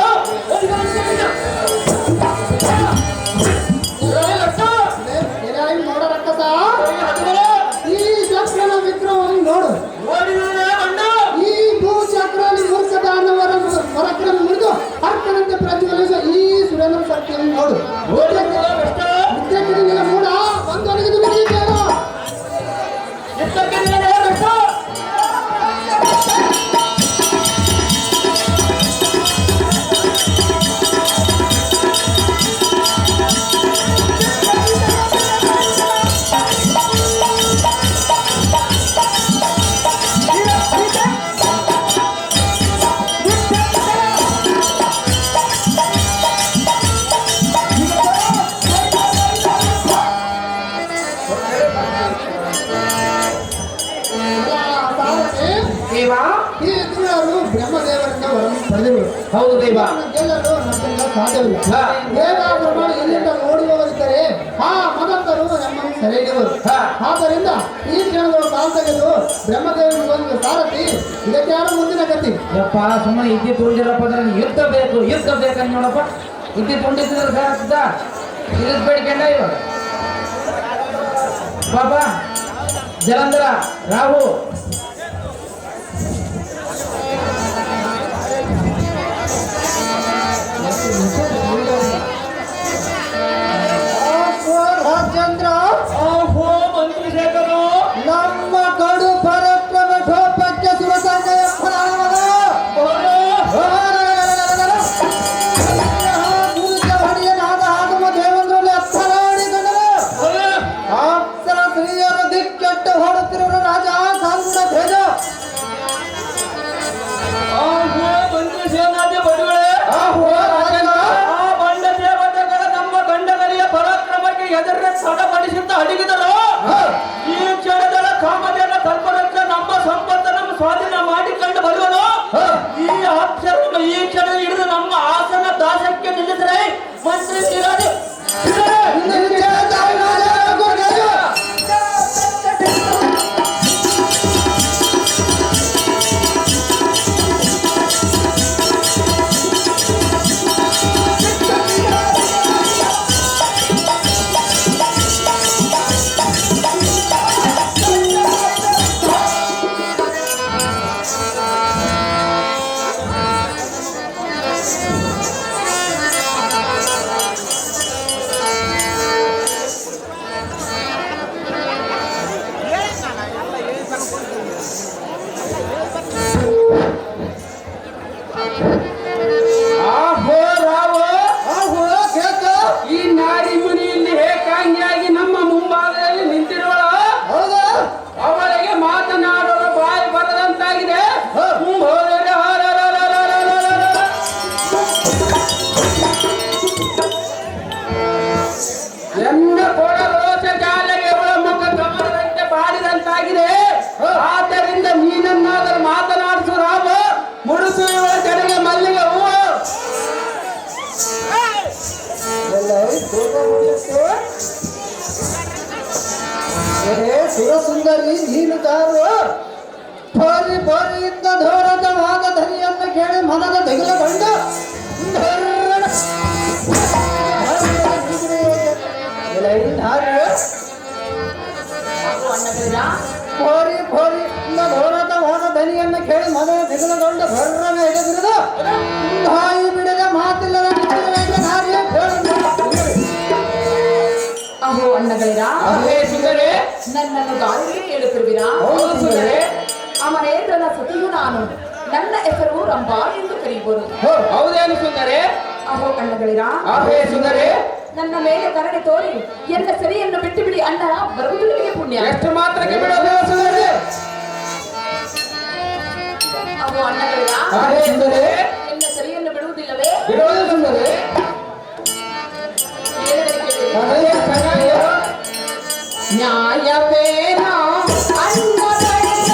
ನೋಡ ರಕ್ಕಸ ಈ ಚಕ್ರನ ವಿಗ್ರಹವನ್ನು ನೋಡು. ಈ ಭೂಚಕ್ರದಲ್ಲಿ ಮೂರ್ಖದಾನವರ ಪರಾಕ್ರಮ ಮುರಿದು ಅರ್ಥನಂತೆ ಪ್ರಜ್ವಲಿಸ ಈ ಸುರೇಂದ್ರ ಶಕ್ತಿಯನ್ನು ನೋಡು. ವಿದ್ಯಾರ್ಥಿಗಳ ಮೂಡ ಒಂದು ಅಣಗಿದು ಬಿಡಿದ್ದೇನೋ ಈ ಇದ್ರವರು ಬ್ರಹ್ಮದೇವರಿಂದ ವರನ್ನು ಪಡೆದಿರುವರು. ಹೌದು ದೈವ. ಗೆಲ್ಲಲು ನಮ್ಮಿಂದ ಸಾಧ್ಯವಿಲ್ಲ. ಹೇಗಾದರೂ ಮಾಡಿ ಇಲ್ಲಿಂದ ನೋಡುವವರಿದ್ದರೆ ಆ ಮದಂತರು ನಮ್ಮನ್ನು ಸೆರೆ ಹಿಡಿಯುವರು. ಆದ್ದರಿಂದ ಈ ಕ್ಷಣಗಳು ಕಾಲ್ ತೆಗೆದು ಬ್ರಹ್ಮದೇವನಿಗೆ ಒಂದು ಸಾರಥಿ ಇದಕ್ಕೆ ಯಾರು ಮುಂದಿನ ಗತಿ. ಯಪ್ಪ ಸುಮ್ಮನೆ ಇದ್ದಿ ತುಂಡಿರಪ್ಪ ಅಂದ್ರೆ ಯುದ್ಧ ಬೇಕಂತ ನೋಡಪ್ಪ. ಇದ್ದಿ ತುಂಡಿದ್ರೆ ಸಾಕದ ಇದಕ್ಕೆ ಬೇಡಿಕೊಂಡ ಇವಾಗ ಬಾಬಾ ಜಲಂಧರ ರಾಹು ರಾಜೇಂದ್ರ ಮಂತ್ರಿಶೇಖರ ನಮ್ಮ ಕಡು ಪರಾಕ್ರಮ ಠೋಪಕ್ಕೆ ಶಿವಸಂಗಯ ಫಲಾನವದ ಹೊಡೆಯನಾದ ಆಗಮ ದೇವೇಂದ್ರಲ್ಲಿ ಅಪ್ಪರಾಡಿಕೊಂಡರು. ಅಪ್ಸರ ಸ್ತ್ರೀಯರು ದಿಕ್ಕೆಟ್ಟು ಹೊಡುತ್ತಿರುವ ರಾಜ ಸಾಂಗುಣ ಭೇದ ಮಂತ್ರಿಸೇನಾದ್ಯ ಬಡುಗಳೇ ಆ ಬಂಡ ದೇವತೆಗಳ ನಮ್ಮ ಗಂಡಗರಿಯ ಪರಾಕ್ರಮಕ್ಕೆ ಎದುರೇ ಸಡಬಡಿಸುತ್ತ ಅಡಗಿದರು. ಈ ಕ್ಷಣದ ಕಾಮದೇನ ಕಲ್ಪನಕ್ಕೆ ನಮ್ಮ ಸಂಪತ್ತು ನಮ್ಮ ಸ್ವಾಧೀನ ಮಾಡಿಕೊಂಡು ಬರುವನು. ಈ ಅಕ್ಷರ ಈ ಕ್ಷಣ ಹಿಡಿದು ನಮ್ಮ ಆಸನ ದಾಸಕ್ಕೆ ನಿಲ್ಲಿಸಿದರೆ ಮಂತ್ರಿ ಶ್ರೀರಾಜು ಆದ್ದರಿಂದ ನೀನನ್ನಾದರೂ ಮಾತನಾಡಿಸು ರಾಮ. ಮುಡುಸು ಇವಳ ಕಡೆಗೆ ಮಲ್ಲಿಗೆ ಹೂವು. ಸುರಸುಂದರಿ ನೀನು ತಾರು ಪರಿ ಪರಿಯಿಂದ ಧೋರದವಾದ ಧ್ವನಿಯನ್ನು ಕೇಳಿ ಮನದ ತೆಗೆದುಕೊಂಡು ಪೋರಿ ಪೋರಿಯಿಂದ ಧೋರದವಾದ ಧ್ವನಿಯನ್ನು ಕೇಳಿ ಮನದ ತೆಗೆದುಕೊಂಡು ಭರ್ರನ ಎಡೆದಿರುವುದು ಹಾಯಿ ಬಿಡದ ಮಾತಿಲ್ಲದ ಅಹೋ ಅಣ್ಣಗಳಿರಾ, ಸುಂದರಿ ನನ್ನನ್ನು ಗಾಳಿಗೆ ಕೇಳುತ್ತಿರುವಿರಾ? ಹೌದು ಸುಂದರಿ. ಅಮರೇಂದ್ರನ ಸತಿಯು ನಾನು. ನನ್ನ ಹೆಸರು ರಂಭಾ ಎಂದು ಕರೆಯುವರು. ಹೌದೇನು ಸುಂದರಿ? ಅಹೋ ಅಣ್ಣಗಳಿರಾ, ಸುಂದರಿ ನನ್ನ ಮೇಲೆ ಕರುಣೆ ತೋರಿ ಎನ್ನ ಸೆರೆಯನ್ನು ಬಿಟ್ಟು ಬಿಡಿ ಅಣ್ಣ, ಬರುವುದು ನಿಮಗೆ ಪುಣ್ಯ. ಎಷ್ಟು ಮಾತ್ರಕ್ಕೆ ಬಿಡೋದು ಸುಂದರಿ? ಅಹೋ ಅಣ್ಣಗಳಿರಾ, ಸುಂದರಿ ಎನ್ನ ಸೆರೆಯನ್ನು ಬಿಡುವುದಿಲ್ಲವೇ? ಬಿಡೋದು ಸುಂದರಿ. ನ್ಯಾಯವೇನೋ ಅಣ್ಣಗಳಿರ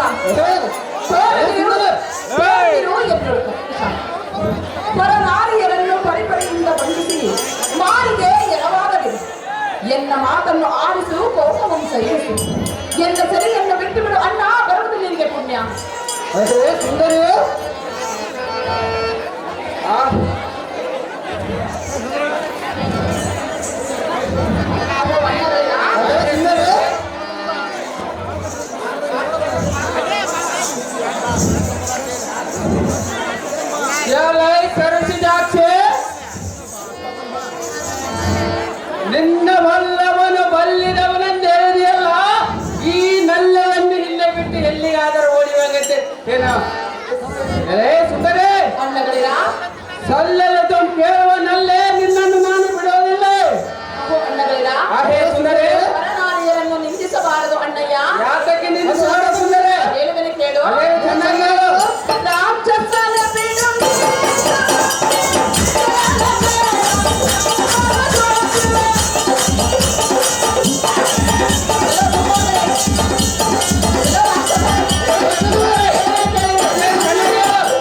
ನನ್ನ ಸೆರೆಯೊಳಗ ಪರನಾರಿಯರನ್ನು ಪರಿಪರಿಯಿಂದ ಬಂಧಿಸಿ ಮಾರಿಗೆ ಎರವಾಗಲಿದೆ. ಎನ್ನ ಮಾತನ್ನು ಆಲಿಸು, ಕೋಪವನ್ನು ಸಹಿಸು. ಎನ್ನ ಸೆರೆಯನ್ನು ಬಿಟ್ಟು ಬಿಡು ಅಣ್ಣ, ಬರುವುದು ನಿನಗೆ ಪುಣ್ಯ. ಅದೇ ಸುಂದರಿ ಅಹೋ ಅಣ್ಣಗಳಿರಾ, ಅದೇ ಸುಂದರಿ ಸರಸಿದಾಕ್ಷೆ ನಿನ್ನ ಬಲ್ಲವನು ಬಲ್ಲಿದವನೆಂದೇಳಿದೆಯಲ್ಲ, ಈ ನಲ್ಲವನ್ನು ಇಲ್ಲೇ ಬಿಟ್ಟು ಎಲ್ಲಿಗಾದರೂ ಓಡಿ ಹೋಗತ್ತೆ ಏನೋ. ಸುಂದರಿ ಅಣ್ಣಗಳಿರಾ, ಸಲ್ಲದು ಕೇಳುವ ನಲ್ಲೇ ನಿನ್ನನ್ನು ನಾನು ಬಿಡೋದಿಲ್ಲ. ಅಹೋ ಅಣ್ಣಗಳಿರಾ, ಸುಂದರಿ ಪರನಾರಿಯರನ್ನು ನಿಂದಿಸಬಾರದು ಅಣ್ಣಯ್ಯ. ಯಾತಕ್ಕೆ ನಿನ್ನ ಸುಂದರಿ ಹೇಳುವೆನು ಕೇಳು. ಚೆನ್ನಾಗಿ ರಾಕ್ಷಸನ ಬಿಡು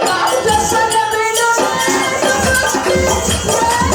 ರಾಕ್ಷಸನ ಬಿಡು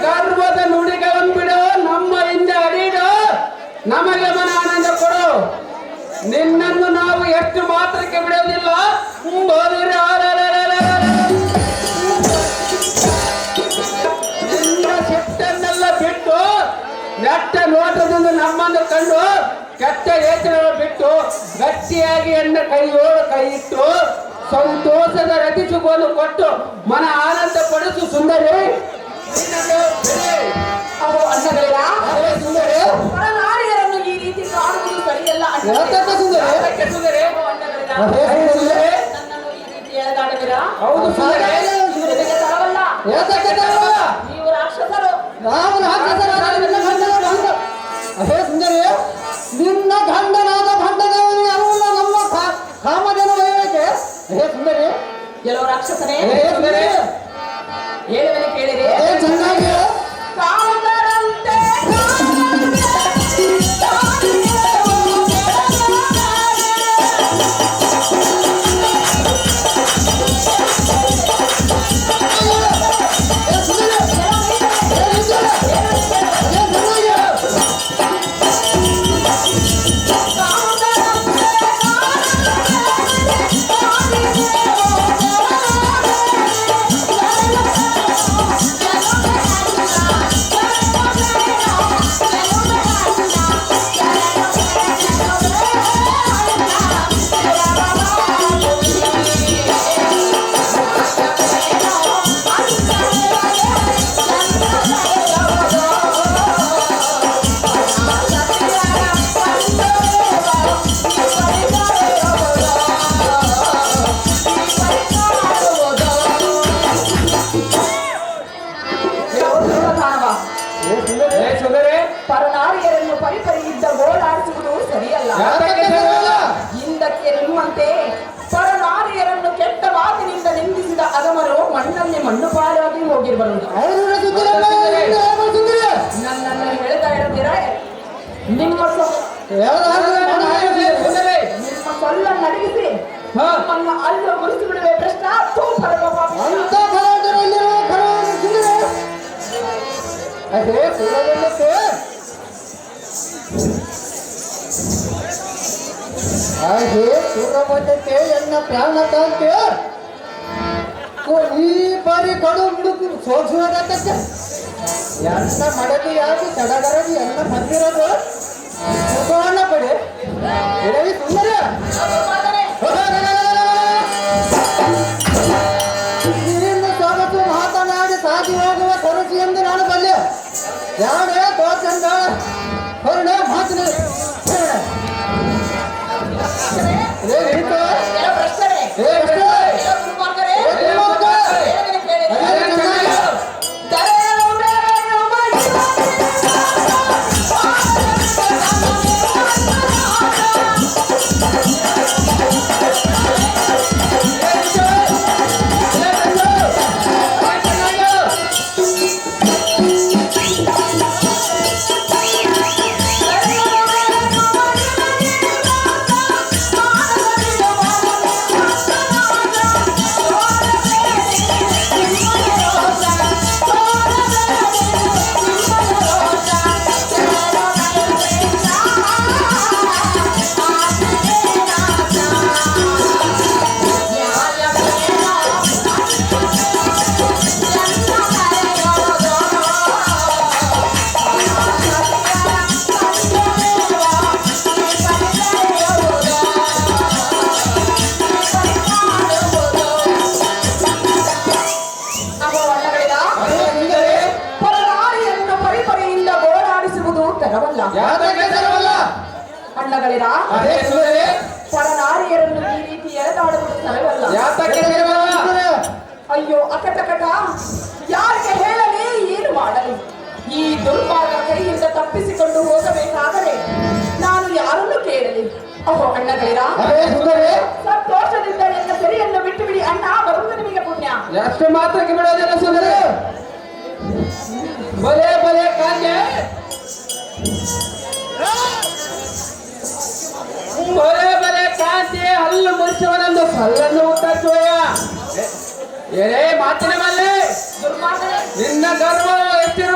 ಗರ್ವದ ನುಡಿಗಳನ್ನು ಬಿಡು, ನಮ್ಮ ಹಿಂದೆ ಅಡಿಡು, ನಮಗೆ ಮನ ಆನಂದ ಕೊಡು. ನಿನ್ನನ್ನು ನಾವು ಎಷ್ಟು ಮಾತ್ರಕ್ಕೆ ಬಿಡೋದಿಲ್ಲ. ನಿನ್ನ ಸಿಟ್ಟನ್ನೆಲ್ಲ ಬಿಟ್ಟು ನೆಟ್ಟ ನೋಟದಿಂದ ನಮ್ಮನ್ನು ಕಂಡು ಕೆಟ್ಟ ಯೋಚನೆ ಬಿಟ್ಟು ಗಟ್ಟಿಯಾಗಿ ಎನ್ನ ಕೈ ಇಟ್ಟು ಸಂತೋಷದ ರತಿಸುಗೋಲು ಕೊಟ್ಟು ಮನ ಆನಂದ ಪಡಿಸು ಸುಂದರಿ. ಅಹೋ ಅಣ್ಣಗಳಿರ, ಸುಂದರಿ ಪರನಾರಿಯರನ್ನು ಈ ರೀತಿ ಕಾಣುವುದು ಸರಿಯಲ್ಲ. ಯಾತಕ್ಕೆ ಸುಂದರಿ? ಸುಂದರಿ ಅಹೋ ಅಣ್ಣಗಳಿರ, ಸುಂದರಿ ನನ್ನನ್ನು ಈ ರೀತಿ ಎಳೆದಾಡುವಿರಾ? ಹೌದು ಸುಂದರಿ. ನಿಮಗೆ ತರವಲ್ಲ. ಯಾತಕ್ಕೆ ತರವಲ್ಲ? ನೀವು ರಾಕ್ಷಸರು. ನಾವು ರಾಕ್ಷಸರಾದ ನಿನ್ನ ಗಂಡನಾದ ಭಂಡ. ಅಹೇ ಸುಂದರಿ, ನಿನ್ನ ಗಂಡನಾದ ಭಂಡದವನಿಗೆ ಅರುವುಲ್ಲ ನಮ್ಮ ಕಾಮಧೇನು ಒಯ್ಯಕ್ಕೆ. ಅಹೇ ಸುಂದರಿ, ಕೆಲವು ರಾಕ್ಷಸರೇ, ಏ ಸುಂದರಿ ಹೇಳುವನೆ ಕೇಳಿರಿ. ಅದೇ ಚೆನ್ನಾಗಿ ಕಾಮದರಂತೆ ಪರನಾರಿಯರನ್ನು ಪರಿಪರಿಯಿದ್ದ ಗೋಳಾಡಿಸುವುದು ಸರಿಯಲ್ಲ. ಯಾತಕ್ಕೆ ತರವಲ್ಲ? ಹಿಂದಕ್ಕೆ ನಿಮ್ಮಂತೆ ಪರನಾರಿಯರನ್ನು ಕೆಟ್ಟ ಮಾತಿನಿಂದ ನಿಂದಿಸಿದ ಅಗಮರು ಮಣ್ಣಲ್ಲಿ ಮಣ್ಣು ಪಾಲಾಗಿ ಹೋಗಿರುವರು. ನನ್ನನ್ನು ಹೇಳ್ತಾ ಇರುತ್ತೀರಾ? ನಿಮ್ಮ ನಿಮ್ಮ ಸೊಲ್ಲನ್ನು ಅಡಗಿಸಿ ನಮ್ಮನ್ನು ಅಲ್ಲೂ ಗುರುತು ಬಿಡುವೆ ಕೃಷ್ಣ. ಅಂತ ಫಲದಲ್ಲಿರುವ ಫಲವನ್ನು ಸುಂದರಿ. ಅದೇ ಸುರವನ್ನಕ್ಕೆ ಹಾಗೆ ಸುರವನ್ನಕ್ಕೆ ಎನ್ನ ಪ್ರಾಣ ಕಾಂತೆ ಈ ಬಾರಿ ಕಡು ಬಿಡುಕು ಸೋಸುವುದಕ್ಕೆ ಎನ್ನ ಮಡದಿಯಾಗಿ ಸಡಗರದಿ ಎನ್ನ ಬಂದಿರೋದು ಸುಖವನ್ನ ಪಡೆ ಇಡವಿ ಸುಂದರ. ನೀನು ಸೊಗಸು ಮಾತನಾಡಿ ಸಾಗಿ ಹೋಗುವ ಕೊರಸಿ ಎಂದು ನಾನು ಬಲ್ಲೆ. ಯಾರೇ ತೋಚಂದ ಹೊರಡ ಮಾತಿನ ಅಣ್ಣಗಳಿರ, ಪರನಾರಿಯರನ್ನು ಈ ರೀತಿ ಎಳೆದಾಡುವುದು ಸರವಲ್ಲ. ಅಯ್ಯೋ ಅಕಟಕಟ, ಯಾರಿಗೆ ಹೇಳಲಿ, ಏನು ಮಾಡಲಿ? ಈ ದುರ್ಮಾರ್ಗ ಕೈಯಿಂದ ತಪ್ಪಿಸಿಕೊಂಡು ಹೋಗಬೇಕಾದರೆ ನಾನು ಯಾರನ್ನು ಕೇಳಲಿ? ಅಹೋ ಅಣ್ಣಗಳಿರ, ಸಂತೋಷದಿಂದ ನನ್ನ ಸರಿಯನ್ನು ಬಿಟ್ಟು ಬಿಡಿ ಅಣ್ಣ, ಬರುವುದು ನಿಮಗೆ ಪುಣ್ಯ. ಎಷ್ಟು ಮಾತ್ರಕ್ಕೆ ಬಿಡೋದಿಲ್ಲ ಸುಂದರಿ. ಬಲೆ ಬಲೆ ಕಾಂಜೆ ಬಲೆ ಬಲೆ ಕಾಂತಿ ಹಲ್ಲು ಮುರಿಸುವನೊಂದು ಸಲ್ಲನ್ನು ಉತ್ತರಿಸುವ ಏನೇ ಮಾತಿನ ಮೇಲೆ ದುರ್ಮಾರ್ಗನೇ, ನಿನ್ನ ಗರ್ವ ಎಷ್ಟಿರುವ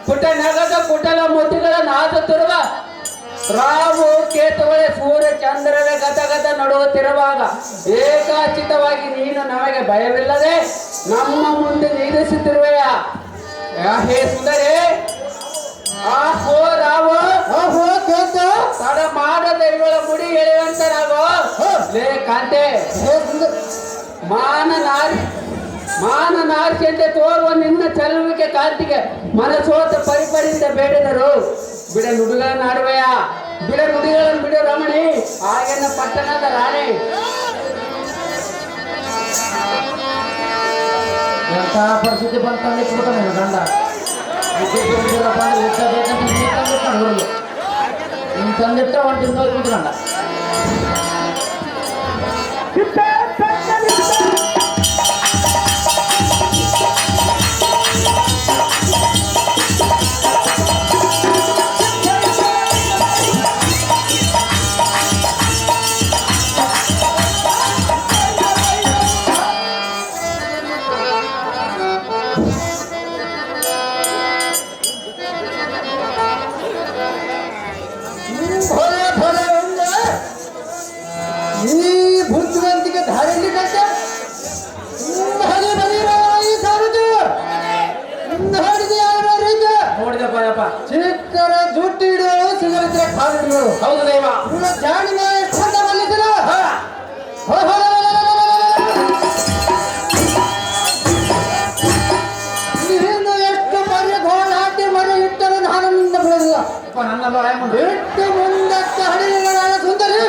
ಪುಟ ನಗದ ಕುಟಲ ಮುತ್ತಿಗಳ ನಾದುತ್ತಿರುವ ರಾಹು ಕೇತುಗಳೇ ಸೂರ್ಯ ಚಂದ್ರರ ಗತಗತ ನಡುಗುತ್ತಿರುವಾಗ ಏಕಾಚಿತವಾಗಿ ನೀನು ನಮಗೆ ಭಯವಿಲ್ಲದೆ ನಮ್ಮ ಮುಂದೆ ನಿಲ್ಲಿಸುತ್ತಿರುವೆಯ ಹೇ ಸುಂದರಿ ಆಹೋ ರಾವು ಓಹೋ ಕೇತ ತಡ ಮಾಡದ ಇವಳ ಮುಡಿ ಎಳೆಯುವಂತ ನಾವು ಲೇ ಕಾಂತೆ ಮಾನ ನಾರಿಕೆಂತೆ ತೋರುವ ನಿನ್ನ ಚಲುವಿಕೆ ಕಾಂತಿಗೆ ಮನಸೋತ ಪರಿಪರಿಂದ ಬೇಡಿದರು ಬಿಡ ನುಡಿಗಳನ್ನು ಆಡುವೆಯ ಬಿಡ ನುಡಿಗಳನ್ನು ಬಿಡು ರಮಣಿ ಆಗಿನ ಪಟ್ಟಣದ ರಾಣಿ ಎಂತ ಪರಿಸ್ಥಿತಿ ಬಂತಂದು ಇಟ್ಬಿಡ್ತಾನೆ ಗಂಡ ಬೇಕಂತ ನೀನು ತಂದಿಟ್ಟ ಒಂದು ತಿಂಗಳು ಕುತ್ಕೊಂಡ ಈ ಬುದ್ಧಿವಂತಿಕೆ ಧಾರಣೆ ಕಷ್ಟ ನೋಡಿದಪ್ಪ ಯಪ್ಪ ಚಿಕ್ಕರ ಜುಟ್ಟಿಡೋಳು ಸಿಗಲಿದ್ರೆ ಕಾಲಿಡೋಳು ಹೌದು ದೈವ ಇವಳ ಜಾಣಿನ ಎಷ್ಟು ಮಲ್ಲಿಸಿಲ್ಲ ನೀನು ಎಷ್ಟು ಮನೆ ಗೋಳಾಟಿ ಮನೆ ಇಟ್ಟರು ನಾನು ನಿನ್ನ ಬಿಡೋದಿಲ್ಲ ನನ್ನ ಎಷ್ಟು ಮುಂದಕ್ಕೆ ಹಡಿಲಿಲ್ಲ ನಾನು ಸುಂದರಿ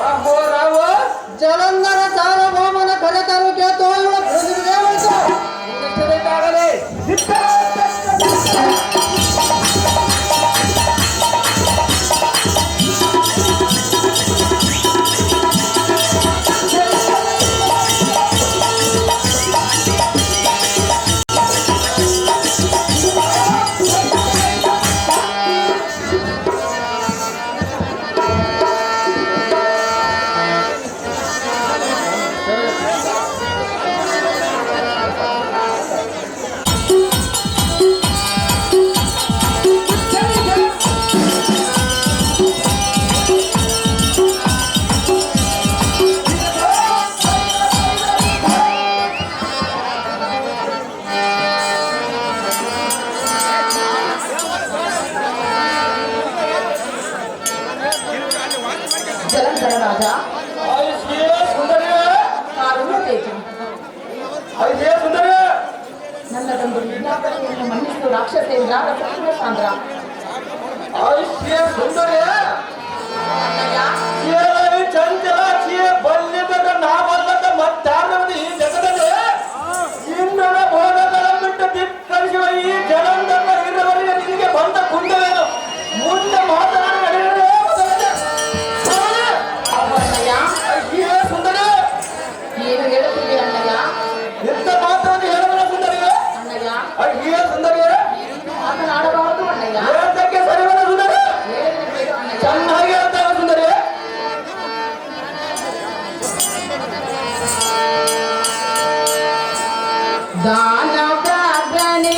ಆಹೋ ರಾವು ಜಲಂಧರ ಸಾರ್ವಭೌಮನ ಕರೆತರು ಕೇತೋ ಇವಳ ಬಿಡೋದಿಲ್ಲ ಬೇಕಾಗಲಿ ಜಲಂಧರ ರಾಜ ಕಾರುಣ್ಯ ತೇಜ ನನ್ನದೊಂದು ವಿಜ್ಞಾಪನೆಯನ್ನು ಮನ್ನಿಸಿದ ರಾಕ್ಷಸೇಂದ್ರ ಸಾಂದ್ರ ಚಂಚಲಾಕ್ಷಿಯ ಬಲ್ಯದ ನಾವಲ್ಲದ ಮತ್ತಾರವದು ಈ ಜಗದಲ್ಲಿ ಇಂಧನ ಭೋಗಗಳ ಬಿಟ್ಟು ಧಿಕ್ಕರಿಸುವ ಈ ಜಲಂಧರ ಇರುವವರೆಗೆ ನಿನಗೆ ಬಂದ ಕುಂಡವೇನು ಮುಂದೆ ಮಾತನಾಡಿ ಸುಂದರಿ ಏನು ಹೇಳುತ್ತಿದೆ ಅಣ್ಣಯ್ಯ ಎಂತ ಮಾತನ್ನು ಹೇಳಬಲ್ಲ ಸುಂದರಿಗೆ ಅಣ್ಣಯ್ಯ ಅಯ್ಯೇ ಸುಂದರಿಯೇ ಮಾತನಾಡಬಾರದು ಅಣ್ಣಯ್ಯ ಹೇಳಕ್ಕೆ ಸರಿವಲ್ಲ ಸುಂದರಿ ಹೇಳಬೇಕು ಅಣ್ಣಯ್ಯ ಚೆನ್ನಾಗಿ ಹೇಳ್ತಾವೆ ಸುಂದರಿ ದಾನ ಪ್ರಾರ್ಥನೆ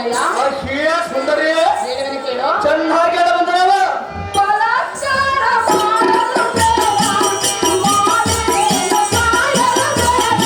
ಅಣ್ಣಯ್ಯ ಅಹಿಯ ಸುಂದರಿ ಹೇಳುವೆನು ಕೇಳು. ಚೆನ್ನಾಗಿ ಹೇಳ ಬಂದವ ಬಲಾತ್ಕಾರ ಮಾಡಲು ಬೇಡ, ಮಾಡಿದೆನು ಸಾಯಲು ಬೇಡ.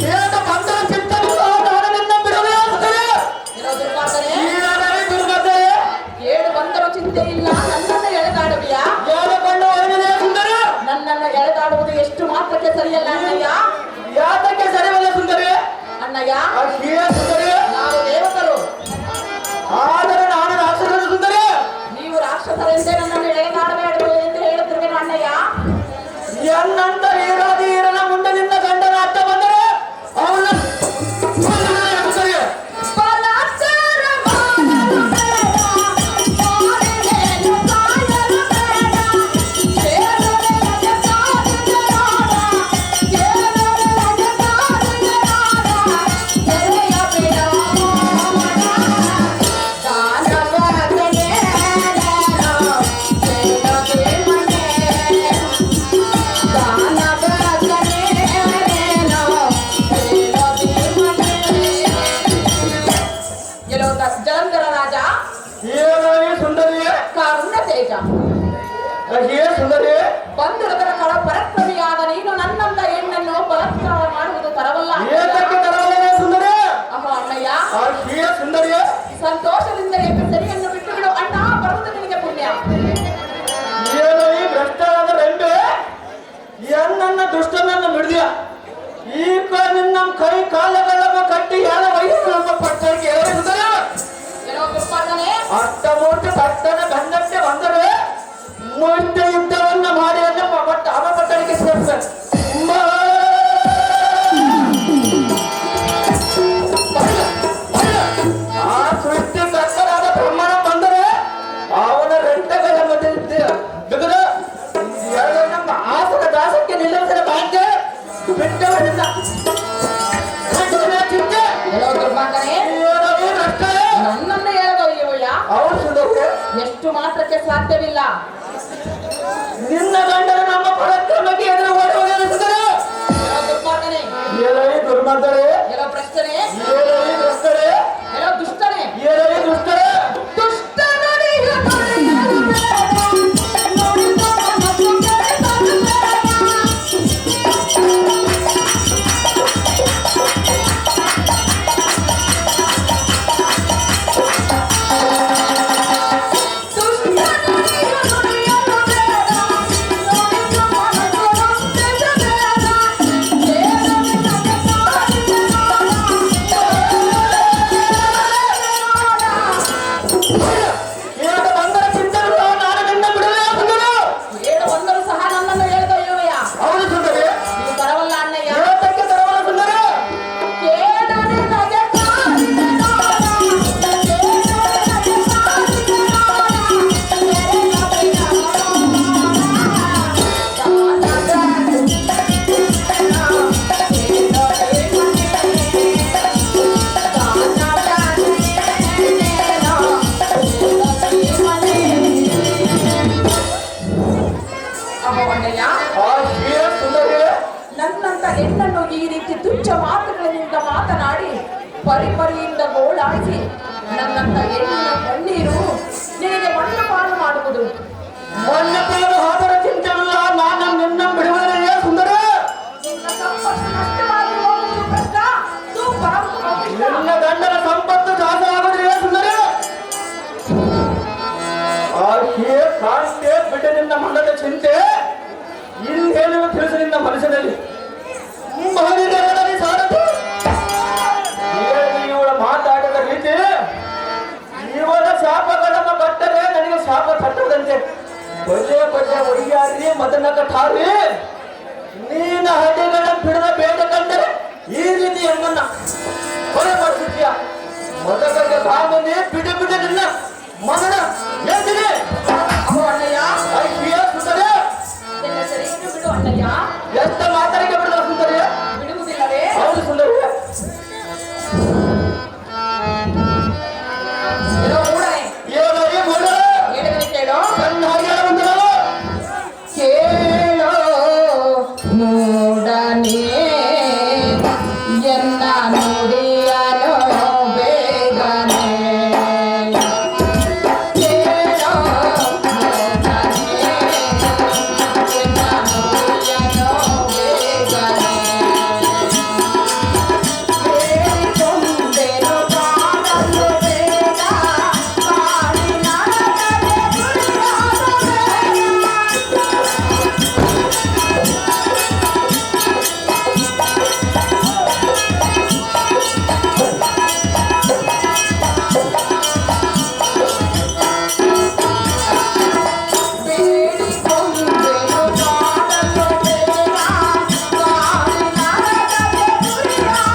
ಕೇಳ ಬಂದರ ಚಿತ್ತವಿಲ್ಲ ನಾನು ನಿನ್ನ ಬಿಡುವೆ ಸುಂದರಿ ಏನೋ ದುರ್ಮಾರ್ಗನೇ, ನೀನಾದರೆ ದುರ್ಗತೆ ಏಳು ಬಂದರೂ ಚಿಂತೆ ಇಲ್ಲ, ನನ್ನನ್ನು ಎಳೆದಾಡುವಿಯಾ? ಹೇಳಿಕೊಂಡು ಹೋಗಿದೆ ಸುಂದರಿ ನನ್ನನ್ನು ಎಳೆದಾಡುವುದು ಎಷ್ಟು ಮಾತ್ರಕ್ಕೆ ಸರಿಯಲ್ಲ ಅಣ್ಣಯ್ಯ. ಯಾತಕ್ಕೆ ಸರಿವಲ್ಲ ಸುಂದರಿ ಅಣ್ಣಯ್ಯ, ಅಹಿಯ ಸುಂದರಿ ನಾವು ದೇವತರು, ಆದರೆ ನಾನು ರಾಕ್ಷಸನ ಸುಂದರಿ ನೀವು ರಾಕ್ಷಸರೆಂದೇ ನನ್ನನ್ನು ಎಳೆದಾಡಬೇಡರು ಎಂದು ಹೇಳುತ್ತಿರುವೆನು ಅಣ್ಣಯ್ಯ. ಎನ್ನಂತ ಈರನ ಮುಂದೆ ನಿನ್ನ ಗಂಡನ ಅತ್ತ ಬಂದರೆ ಅವನ ಸುಂದರಿ ಬಲಾತ್ಕಾರ ಮಾಡಲು ಬೇಡ, ಮಾಡಿದೆನು ಸಾಯಲು ಬೇಡ. ಕೇಳುವೆನಗೆ ಸಾಧಿಗೆ ನಾಡ, ಕೇಳುವೆನಗೆ ಸಾಧಿಗೆ ನಾಡ. ಎಲೆಯ ಬಿಡ ದಾನವಾದನೆ ಕೇಳದೆ ಮನೆ, ದಾನವಾದನೆ ಎಲ್ಲೋ ಜಲಂಧರ ರಾಜ ಏನಾಗಿ ಸುಂದರಿ ಕಾರುಣ್ಯ ತೇಜ ಅಹಿಯ ಸುಂದರಿ ಬಂದಿರದರ ಕಳ ಪರಕ್ರಮಿಯಾದ ನೀನು ನನ್ನಂತ ಹೆಣ್ಣನ್ನು ಬಲಾತ್ಕಾರ ಮಾಡುವುದು ತರವಲ್ಲ. ಏತಕ್ಕೆ ತರವಲ್ಲ ಸುಂದರಿ ಅಮ್ಮ ಅಣ್ಣಯ್ಯ, ಅಹಿಯ ಸುಂದರಿ ಸಂತೋಷದಿಂದ ಎದ್ದು ಸರಿಯನ್ನು ಬಿಟ್ಟು ಬಿಡು ಅಣ್ಣ, ಬರುವುದು ನಿನಗೆ ಪುಣ್ಯ. ಏನು ಈ ಭ್ರಷ್ಟರಾದ ರೆಂಬೆ ಎನ್ನನ್ನ ದುಷ್ಟನನ್ನು ಮಿಡಿದ್ಯ ಈಗ ನಿನ್ನ ಕೈ ಕಾಲಗಳನ್ನು ಕಟ್ಟಿ ಯಾರ ವಯಸ್ಸು ನಮ್ಮ ಪಟ್ಟಕ್ಕೆ ಏರಿಸುತ್ತದೆ ಏನೋ ದುರ್ಮಾರ್ಗನೇ, ಅಷ್ಟಮೂರ್ತಿ ಭಕ್ತನ ಗಂಡಕ್ಕೆ ಬಂದರೆ ಮುಷ್ಟಿ ಯುದ್ಧವನ್ನ ಮಾಡಿ ನಮ್ಮ ಪಟ್ಟಣಿಗೆ ಸೇರಿಸ್ತಾರೆ ಆ ಸೃಷ್ಟಿ ಕರ್ತರಾದ ಬ್ರಹ್ಮನ ಬಂದರೆ ಅವನ ರೆಂಟಗಳ ಮಧ್ಯೆ ಬಿಗದ ಎರಡು ನಮ್ಮ ಆಸನ ದಾಸಕ್ಕೆ ನಿಲ್ಲಿಸಿದ ಭಾಗ್ಯ ಬಿಟ್ಟವರಿಂದ ಚಿಂತೆ ಏನೋ ದುರ್ಮಾರ್ಗನೇ, ನನ್ನನ್ನು ಎಳೆದೊಯ್ಯುವಯ್ಯ ಅವರು ಸುಂದರಿ ಎಷ್ಟು ಮಾತ್ರಕ್ಕೆ ಸಾಧ್ಯವಿಲ್ಲ. ನಿನ್ನ ಗಂಡನ ನಮ್ಮ ಪರಾಕ್ರಮಕ್ಕೆ ಎದುರು ಓಡಿ ಹೋಗಿರುತ್ತದೆ ಏನೋ ದುರ್ಮಾರ್ಗನೇ, ಏಳೈ ದುರ್ಮಂತರೇ ಏನೋ ಭ್ರಷ್ಟನೇ, ಏಳೈ ದುಷ್ಟರೇ ಏನೋ ದುಷ್ಟನೇ. ಏಳೈ ದುಷ್ಟರೇ ದುಷ್ಟನಿಗೆ ನಡೆಯಲು ಬೇಡ, ನುಡಿದ ಮತ್ತು ಕೇಳಲು ಬೇಡ. ಈಗ ಬಂದರ ಚಿಂತನೆಗಳು ನಾನು ನಿನ್ನ ಬಿಡುವೆ ಸುಂದರಿ ಏಳು ಬಂದರೂ ಸಹ ನನ್ನನ್ನು ಎಳೆದೊಯ್ಯುವೆಯ? ಅವರು ಸುಂದರಿ ಇದು ತರವಲ್ಲ ಅಣ್ಣಯ್ಯ. ಏತಕ್ಕೆ ತರವಲ್ಲ ಸುಂದರಿ ಕೇಳು ನಿನಗೆ ಕಾದಿದೆ ನೋಡ, ಕೇಳು ನಿನಗೆ ಕಾದಿದೆ ನೋಡ. ಎರೆಯ ಬಿಡ ಅಮ್ಮಯ್ಯ, ಆ ಶ್ರೀಯ ಸುಂದರಿ ನನ್ನಂತ ಹೆಣ್ಣನ್ನು ಈ ರೀತಿ ತುಚ್ಛ ಮಾತುಗಳಿಂದ ಮಾತನಾಡಿ ಪರಿಪರಿಯಿಂದ ಗೋಳಾಡಿಸಿ ನನ್ನಂತ ಹೆಣ್ಣಿನ ಕಣ್ಣೀರು ನಿನಗೆ ಮಣ್ಣು ಪಾಲು ಮಾಡುವುದು. ಮೊನ್ನೆಪಾಲು ಹೋದರ ಚಿಂತೆಯಿಲ್ಲ ನಾನು ನಿನ್ನ ಬಿಡುವುದಿಲ್ಲ ಸುಂದರಿ ನಿನ್ನ ಸಂಪತ್ತು ನಷ್ಟವಾಗಿ ಹೋಗುವುದು ಕಷ್ಟ, ಬರುವುದು ಕಷ್ಟ. ನಿನ್ನ ಗಂಡನ ಸಂಪತ್ತು ಜಾಸ್ತಿ ಆಗುವುದಿಲ್ಲ ಸುಂದರಿ ಆಕೆ ಕಾಂತೆ ಬಿಟ್ಟ ನಿನ್ನ ಮನದ ಚಿಂತೆ ಇನ್ನೇನು ತಿಳಿಸಿ ನಿನ್ನ ಮನಸ್ಸಿನಲ್ಲಿ ಸಾರದು ಇವಳ ಮಾತಾಡಿದ ರೀತಿ ಇವಳ ಶಾಪಗಳನ್ನು ಕಟ್ಟರೆ ನನಗೆ ಶಾಪ ತಟ್ಟದಂತೆ ಪದೇ ಪದೇ ಒಯ್ಯಾರಿ ಮದನ ಕಠಾರಿ ನೀನ ಹಳ್ಳಿಗಳ ಬಿಡದ ಬೇಡ ಕಂಡರೆ ಈ ರೀತಿ ಎಂಬನ್ನ ಕೊಲೆ ಮಾಡಿಸಿದ್ಯ ಮದಕಕ್ಕೆ ಬಾಮನೆ ಬಿಡು ಬಿಡು ನಿನ್ನ ಮಗನ ಹೇಳ್ತೀನಿ ಅಹೋ ಅಣ್ಣಯ್ಯ, ಅಯ್ಯ ಸುಂದರಿ, ನಿನ್ನ ಸರಿಯನ್ನು ಬಿಡು ಅಣ್ಣಯ್ಯ. ಎಂತ ಮಾತಾಡಿಕೆ ಬಿಡದ ಸುಂದರಿ? ಬಿಡುವುದಿಲ್ಲವೇ? ಹೌದು ಸುಂದರಿ. ಏನೋ ಮೂಡನೆ, ಏನೋ ಈ ಮೂಡನೆ? ಹೇಳಿದರೆ ಕೇಳೋ. ಚೆನ್ನಾಗಿ ಹೇಳುವಂತಲ್ಲ. ಕೇಳೋ ಮೂಡನೆ, ಎನ್ನ ನುಡಿಯಲು ಬೇಗನೆ. ಕೇಳೋ ಮೂಡನೆ, ಎನ್ನ ನುಡಿಯಲು ಬೇಗನೆ. ಕೇಳಿಕೊಂಡೆನು ಕಾಣಲು ಬೇಡ, ಕಾಡಿನ ನಡಗೆ ಗುರಿಯಾದ ಬೇಡಿಕೊಂಡೆನು ಕಾಣಲು ಬೇಡ, ಕಾಡಿನ ನಡಗೆ ಗುರಿಯಾದ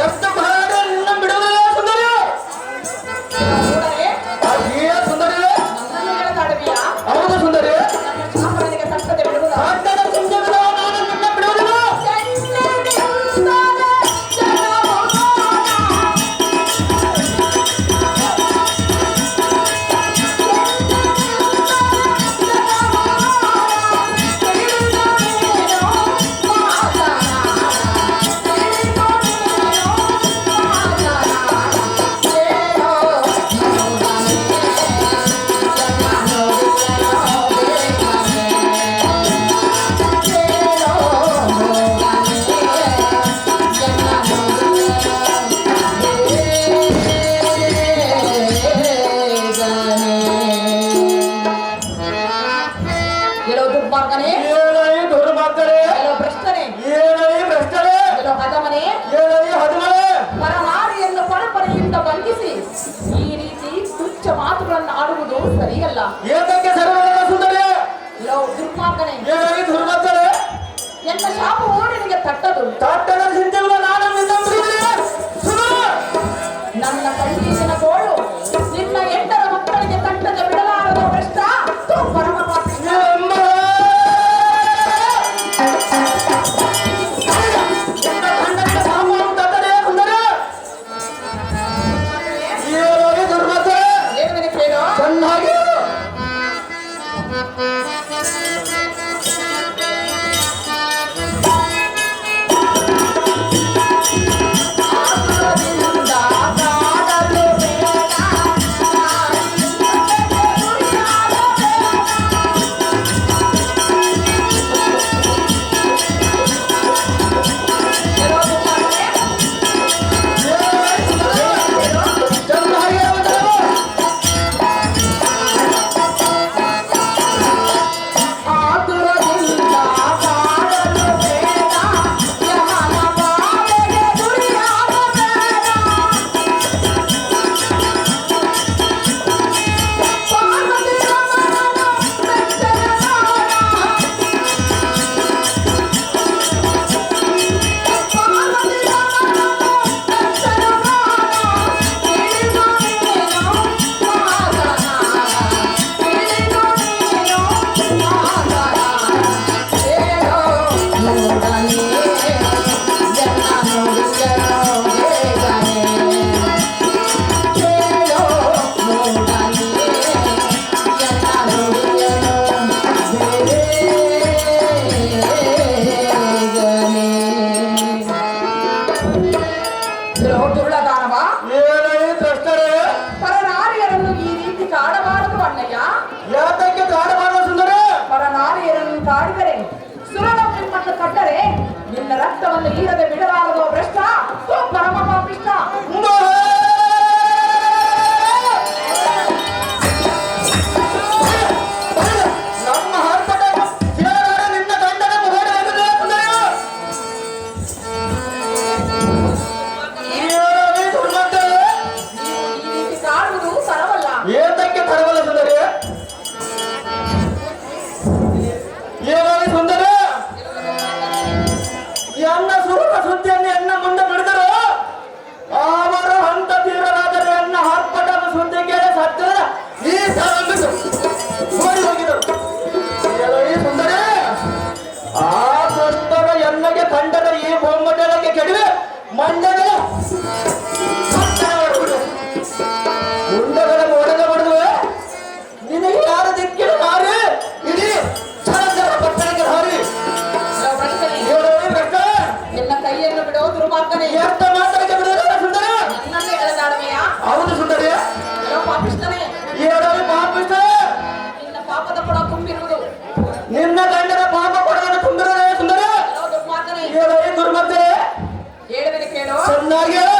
ಎಷ್ಟು ಮಾಡಿ ನಿನ್ನ ಬಿಡುವುದಿಲ್ಲ ಸುಂದರಿ? ಮೂಡನೆ, ಅಯ್ಯ ಸುಂದರಿ, ನನ್ನನ್ನು ಎಳೆದಾಡುವಿಯಾ? ಹೌದು ಸುಂದರಿ. ನನ್ನ ಶಾಪನಿಗೆ ತಕ್ಕದೆ ಬಿಡುವುದಾ? ಆತನ ಸುಂದರ ನಾನು ನಿನ್ನ ಬಿಡುವುದಿಲ್ಲ. ಗೆಲೋ ದುರ್ಮಾರ್ಗನೇ, ಏನೋ ಈ ದುರ್ಮಾರ್ಗರೇ, ಗೆಲೋ ಭ್ರಷ್ಟನೇ, ಏನೋ ಈ ಭ್ರಷ್ಟರೇ, ಗೆಲೋ ಹದಮನೇ, ಏನೋ ಈ ಹದಿಮಳೆ. ಪರನಾರಿಯನ್ನು ಪರಪರೆಯಿಂದ ಬಂಧಿಸಿ ಈ ರೀತಿ ತುಚ್ಛ ಮಾತುಗಳನ್ನು ಆಡುವುದು ಸರಿಯಲ್ಲ. ಏತಕ್ಕೆ ಸರ್ವನಾಶ ಸುಂದರಿ? ಗೆಲೋ ದುರ್ಮಾರ್ಗನೇ, ಏನೋ ಈ ದುರ್ಮಾರ್ಗರೇ, ಎನ್ನ ಶಾಪವು ನಿನಗೆ ತಟ್ಟದು. ತಾಟದ ಚಿಂತೆಗಳ ನಾನು ನಿನ್ನ ಬಿಡುವುದಿಲ್ಲ. ಸುಂದರಿ, ನನ್ನ ಕಣ್ಣೀರಿನ ಗೋಳು ನಿನ್ನ 8 ಮಕ್ಕಳಿಗೆ ತಟ್ಟದೆ ಬಿಡಲಾರದು ಭ್ರಷ್ಟ. ತೂ ಪರಮ ಪಾಪಿಷ್ಠ. ಎಂಬ ನಿನ್ನ ಖಂಡಕ್ಕೆ ಸಾಮಾನು ತಟ್ಟದೆ ಸುಂದರಿ. ಏನೋ ಈ ದುರ್ಮಾರ್ಗರೇ, ಏನು ಕೇಳು. ಚೆನ್ನಾಗಿ ಹೇಳು. ಆತುರದಿಂದ ಕಾಡಲು ಬೇಡ, ಗುರಿಯಾದ ಗೆಲೋ ದುರ್ಮಾರ್ಗನೇ, ಚೆನ್ನಾಗಿ ಹೇಳುವಂತಲ್ಲ. ಆತುರದಿಂದ ಕಾಡಲು ಬೇಡ, ಯಮನ ಬಾಧೆಗೆ ಗುರಿಯಾಗಬೇಡ. ಪಾರ್ವತಿ ರಮಣನ ಮೆಚ್ಚನ ನೋಡ, ಪಾರ್ವತಿ ರಮಣನ ಮೆಚ್ಚನ ನೋಡ, ತಿಳಿದು ನೀನು ಮಾತನಾಡ, ತಿಳಿದು ನೀನು ಮಾತನಾಡ. ಹೇಳೋ ಮೂಡನೆ, ಜನ ನುಡಿಯಲು ಬೇಗನೆ. ಕೇಳೋ ಮೂಡನೆ, ಜನ ನುಡಿಯಲು ಬೇಗನೆ. ದ್ರೋಹ ದುರ್ಳದಾನವ, ಏನೋ ಈ ದ್ರಷ್ಟರೇ, ಪರನಾರಿಯರನ್ನು ಈ ರೀತಿ ಕಾಡಬಾರದು ಅಣ್ಣಯ್ಯ. ಯಾತಕ್ಕೆ ಕಾಡಬಾರದು ಸುಂದರಿ? ಪರನಾರಿಯರನ್ನು ಕಾಡಿದರೆ ಸುರಳ ನಿಮ್ಮನ್ನು ಕಟ್ಟರೆ ನಿನ್ನ ರಕ್ತವನ್ನು ಈರದೆ ಬಿಡಲಾರದು ಭ್ರಷ್ಟ. ತೂ ಪರಮ ಪಾಪಿಷ್ಠ. ನಮ್ಮ ಹಾರ್ಪಟ ಶಿವನಾರ ನಿನ್ನ ಗಂಡನ ಮುಖದ ಎದುರು ಸುಂದರಿ. ಏನೋ ಈ ದುರ್ಮಾರ್ಗರೇ, ನೀವು ಈ ರೀತಿ ಕಾಡುವುದು ಸರವಲ್ಲ. ಏತಕ್ಕೆ ತರವಲ್ಲ ಸುಂದರಿ? ಏನೋ ಈ ಸುಂದರಿ, ಮಂಡಗಳ ಗುಂಡಗಳ ಓಡಗ ಬಡದು ನಿನಗೆ ಯಾರ ದಿಕ್ಕಿನ ಹಾರಿ ಇಡೀ ಚರಂದರ ಪಟ್ಟಣಕ್ಕೆ ಹಾರಿ ನಿನ್ನ ಕೈಯನ್ನು ಬಿಡೋ ದುರ್ಮಾರ್ಗನೇ ಎಂತ ಮಾತಾಡಕ್ಕೆ ಬಿಡೋದಲ್ಲ ಸುಂದರ ನನ್ನನ್ನೇ ಎಳೆದಾಡುವೆಯ ಹೌದು ಸುಂದರಿ ಪಾಪಿಷ್ಟನೇ ಹೇಳೋದು ಪಾಪಿಷ್ಟ ನಿನ್ನ ಪಾಪದ ಕೊಡ ತುಂಬಿರುವುದು ನಿನ್ನ ಗಂಡನ ಪಾಪ ಕೊಡೋದನ್ನು ತುಂಬಿರೋದೇ ಸುಂದರ ದುರ್ಮಾರ್ಗನೇ ಹೇಳೋದು ದುರ್ಮರ್ತೆ ಹೇಳುವೆನೆ ಕೇಳು ಚೆನ್ನಾಗಿ ಹೇಳು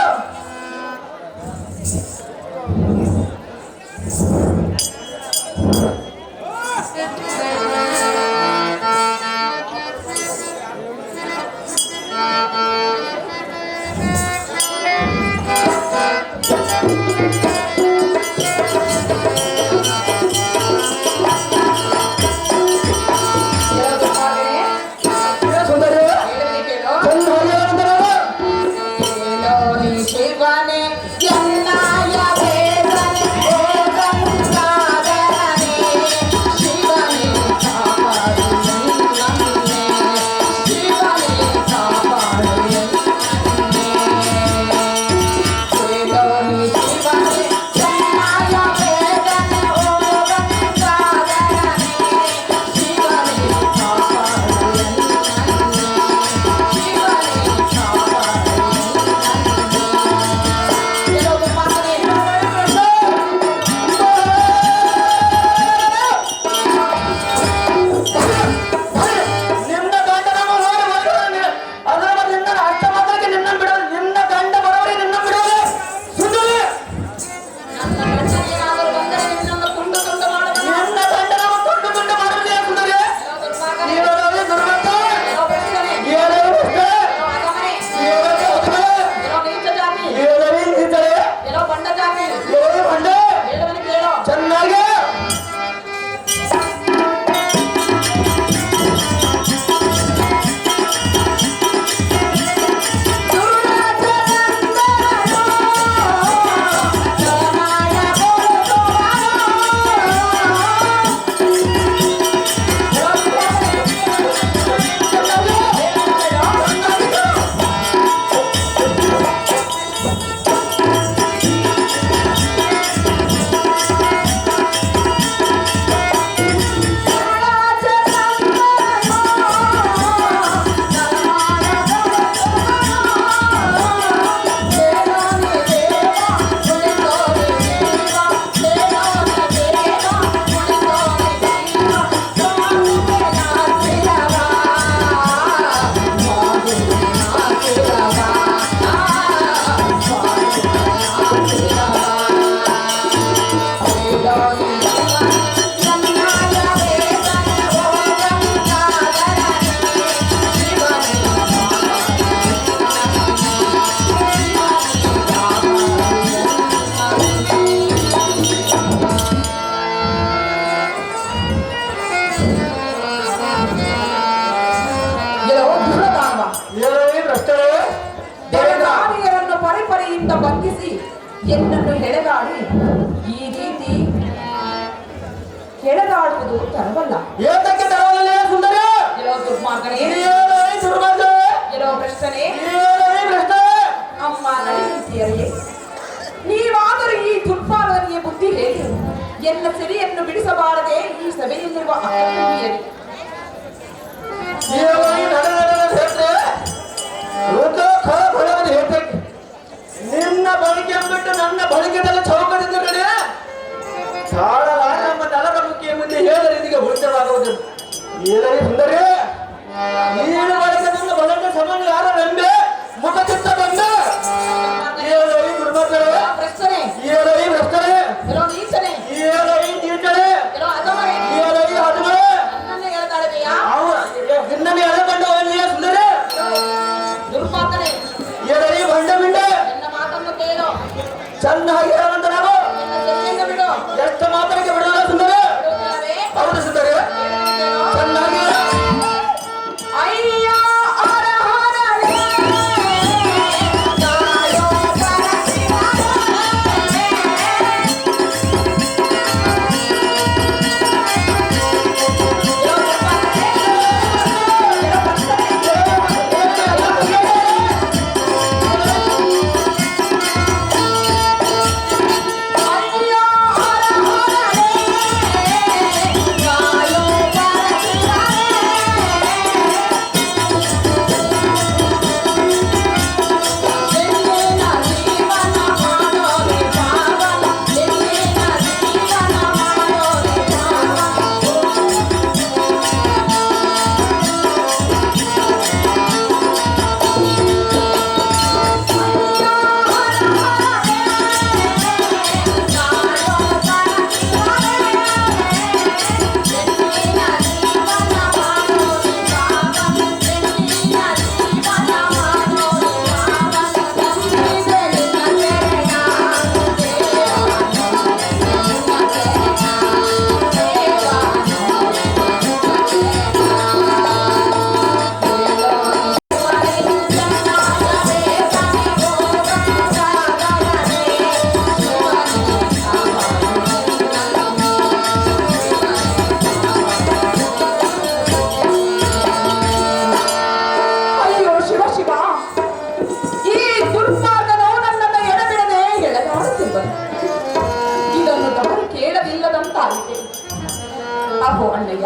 ಸುಂದರಿ ಹೇಳುವೆನೆ ಕೇಳು ಚೆನ್ನಾಗಿ ಹೇಳು ಕೇಳೋ ನೀ ಶಿವನೇ ಎನ್ನಾಯ ವೇದನೆ ಓ ಗಂಗಾಧರನೇ ಶಿವನೇ ಕಾಪಾಡು ನನ್ನನ್ನೇ ಶಿವನೇ ಕಾಪಾಡು ನನ್ನನ್ನೇ ಕೇಳೋ ನೀ ಶಿವನೇ ಎನ್ನಾಯ ವೇದನೆ ಓ ಗಂಗಾಧರನೇ ಶಿವನೇ ಕಾಪಾಡು ನನ್ನನ್ನೇ ಶಿವನೇ ಕಾಪಾಡು ಕೆಲವು ಮಾತನೇ ನಿನ್ನ ಗಂಡನ ಅದರ ನಿನ್ನ ಅಷ್ಟ ಮಾತ್ರಕ್ಕೆ ನಿನ್ನ ಬಿಡೋದು ನಿನ್ನ ಗಂಡ ಬರೋರಿ ನಿನ್ನ ಬಿಡೋದು ಸುಂದರಿ ನನ್ನ ಗಂಡನೇನಾದರೂ ಬಂದರೆ ನಿನ್ನನ್ನು ತುಂಡು ತುಂಡು ಮಾಡುವೆನು. ನಿನ್ನ ಗಂಡನ ತುಂಡು ತುಂಡು ಮಾಡುವುದೇ ಸುಂದರಿ ಕೆಲವು ದುರ್ಮಾರ್ಗನೇ, ಹೇಳೋದು ದುರ್ಮತ ಕೆಲವು ಬೆಸ್ತನೇ, ಹೇಳೋದು ಅಷ್ಟೇ ಕೆಲವು ಅಧಮನೇ, ಹೇಳೋದು ಅಧಮೆ ಕೆಲವು ನೀಚ ಜಾತಿ, ಹೇಳೋದು ನೀಚಳೆ ಕೆಲವು ಬಂಡ ಜಾತಿ. ಹೇಳೋದು ಬಂಡೆ ಹೇಳುವನು ಕೇಳು ಚೆನ್ನಾಗಿ ಕೆಲವು ದುರದಾನವ. ಹೇಳೋದು ಭ್ರಷ್ಟರೇ ದೇವದಾನಿಯರನ್ನು ಪರಿಪರಿಯಿಂದ ಬಂಧಿಸಿ ಎನ್ನನ್ನು ಎಳೆದಾಡಿ ಈ ರೀತಿ ಎಳೆದಾಡುವುದು ತರವಲ್ಲ. ಏತಕ್ಕೆ ತರವಲ್ಲ ಸುಂದರಿ ಕೆಲವು ದುರ್ಮಾರ್ಗನೇ, ಹೇಳೋದು ದುರ್ಮತ ಕೆಲವು ಭ್ರಷ್ಟನೇ, ಹೇಳೋದು ಭ್ರಷ್ಟ ಅಮ್ಮ ನಡೆಯುತ್ತೀಯರೇ ನೀವಾದರೂ ಈ ದುರ್ಮಾರ್ಗನಿಗೆ ಬುದ್ಧಿ ಹೇಳಿ ಎನ್ನ ಸಿರಿಯನ್ನು ಬಿಡಿಸಬಾರದೆ ಈ ಸಭೆಯಲ್ಲಿರುವ ಅಕ್ಕಂಗಿಯರೇ ನಿನ್ನ ಬಳಿಕೆ ಅಂದ್ಬಿಟ್ಟು ನನ್ನ ಬಳಿಕೆದಲ್ಲ ಚೌಕದಿದ್ದರೆ ತಾಳಲ ನಮ್ಮ ನಲದ ಮುಖಿಯ ಮುಂದೆ ಹೇಳ ರೀತಿಗೆ ಉಳಿತವಾಗುವುದು ಏನೇ ಸುಂದರಿ ನೀನು ಬಳಿಕ ನನ್ನ ಬಳಿಕೆ ಸಮಾನ ಯಾರ ರೆಂಬೆ ಮುಖ ಚಿತ್ತ ಬಂದ ಏಳೈ ದುರ್ಮಕ್ಕಳು ಭ್ರಷ್ಟನೇ, ಏಳೈ ಭ್ರಷ್ಟರೇ ಕೆಲವು ನೀಚನೇ, ಏಳೈ ನೀಚಳೆ ಕೆಲವು ಅಧಮರೇ ಏಳೈ ಹದಿಮಳೆ ನನ್ನನ್ನೇ ಎಳೆದಾಡುವೆಯಾ ನಿನ್ನನ್ನು ಎಳೆಕೊಂಡು ಹೋಗಿಯೇ ಸುಂದರಿ ದುರ್ಮಾರ್ಗನೇ, ಏಳೈ ಬಂಡ ಮಿಂಡೆ ನನ್ನ ಮಾತನ್ನು ಕೇಳು ಚೆನ್ನಾಗಿ ಹೇಳುವಂತ ನಾವು ನನ್ನ ಸೆರೆಯಿಂದ ಬಿಡು ಎಷ್ಟು ಮಾತ್ರಕ್ಕೆ ಬಿಡೋಣ ಸುಂದರಿ ಬಿಡುವುದಿಲ್ಲವೇ? ಹೌದು ಸುಂದರಿ ಚೆನ್ನಾಗಿ ಅಯ್ಯ ಅರಹರನೇ, ಕಾಯೋ ಪರಶಿವನೇ. ಕೆಲವು ದುರ್ಮಾರ್ಗನೇ, ಕೆಲವು ಭ್ರಷ್ಟನೇ,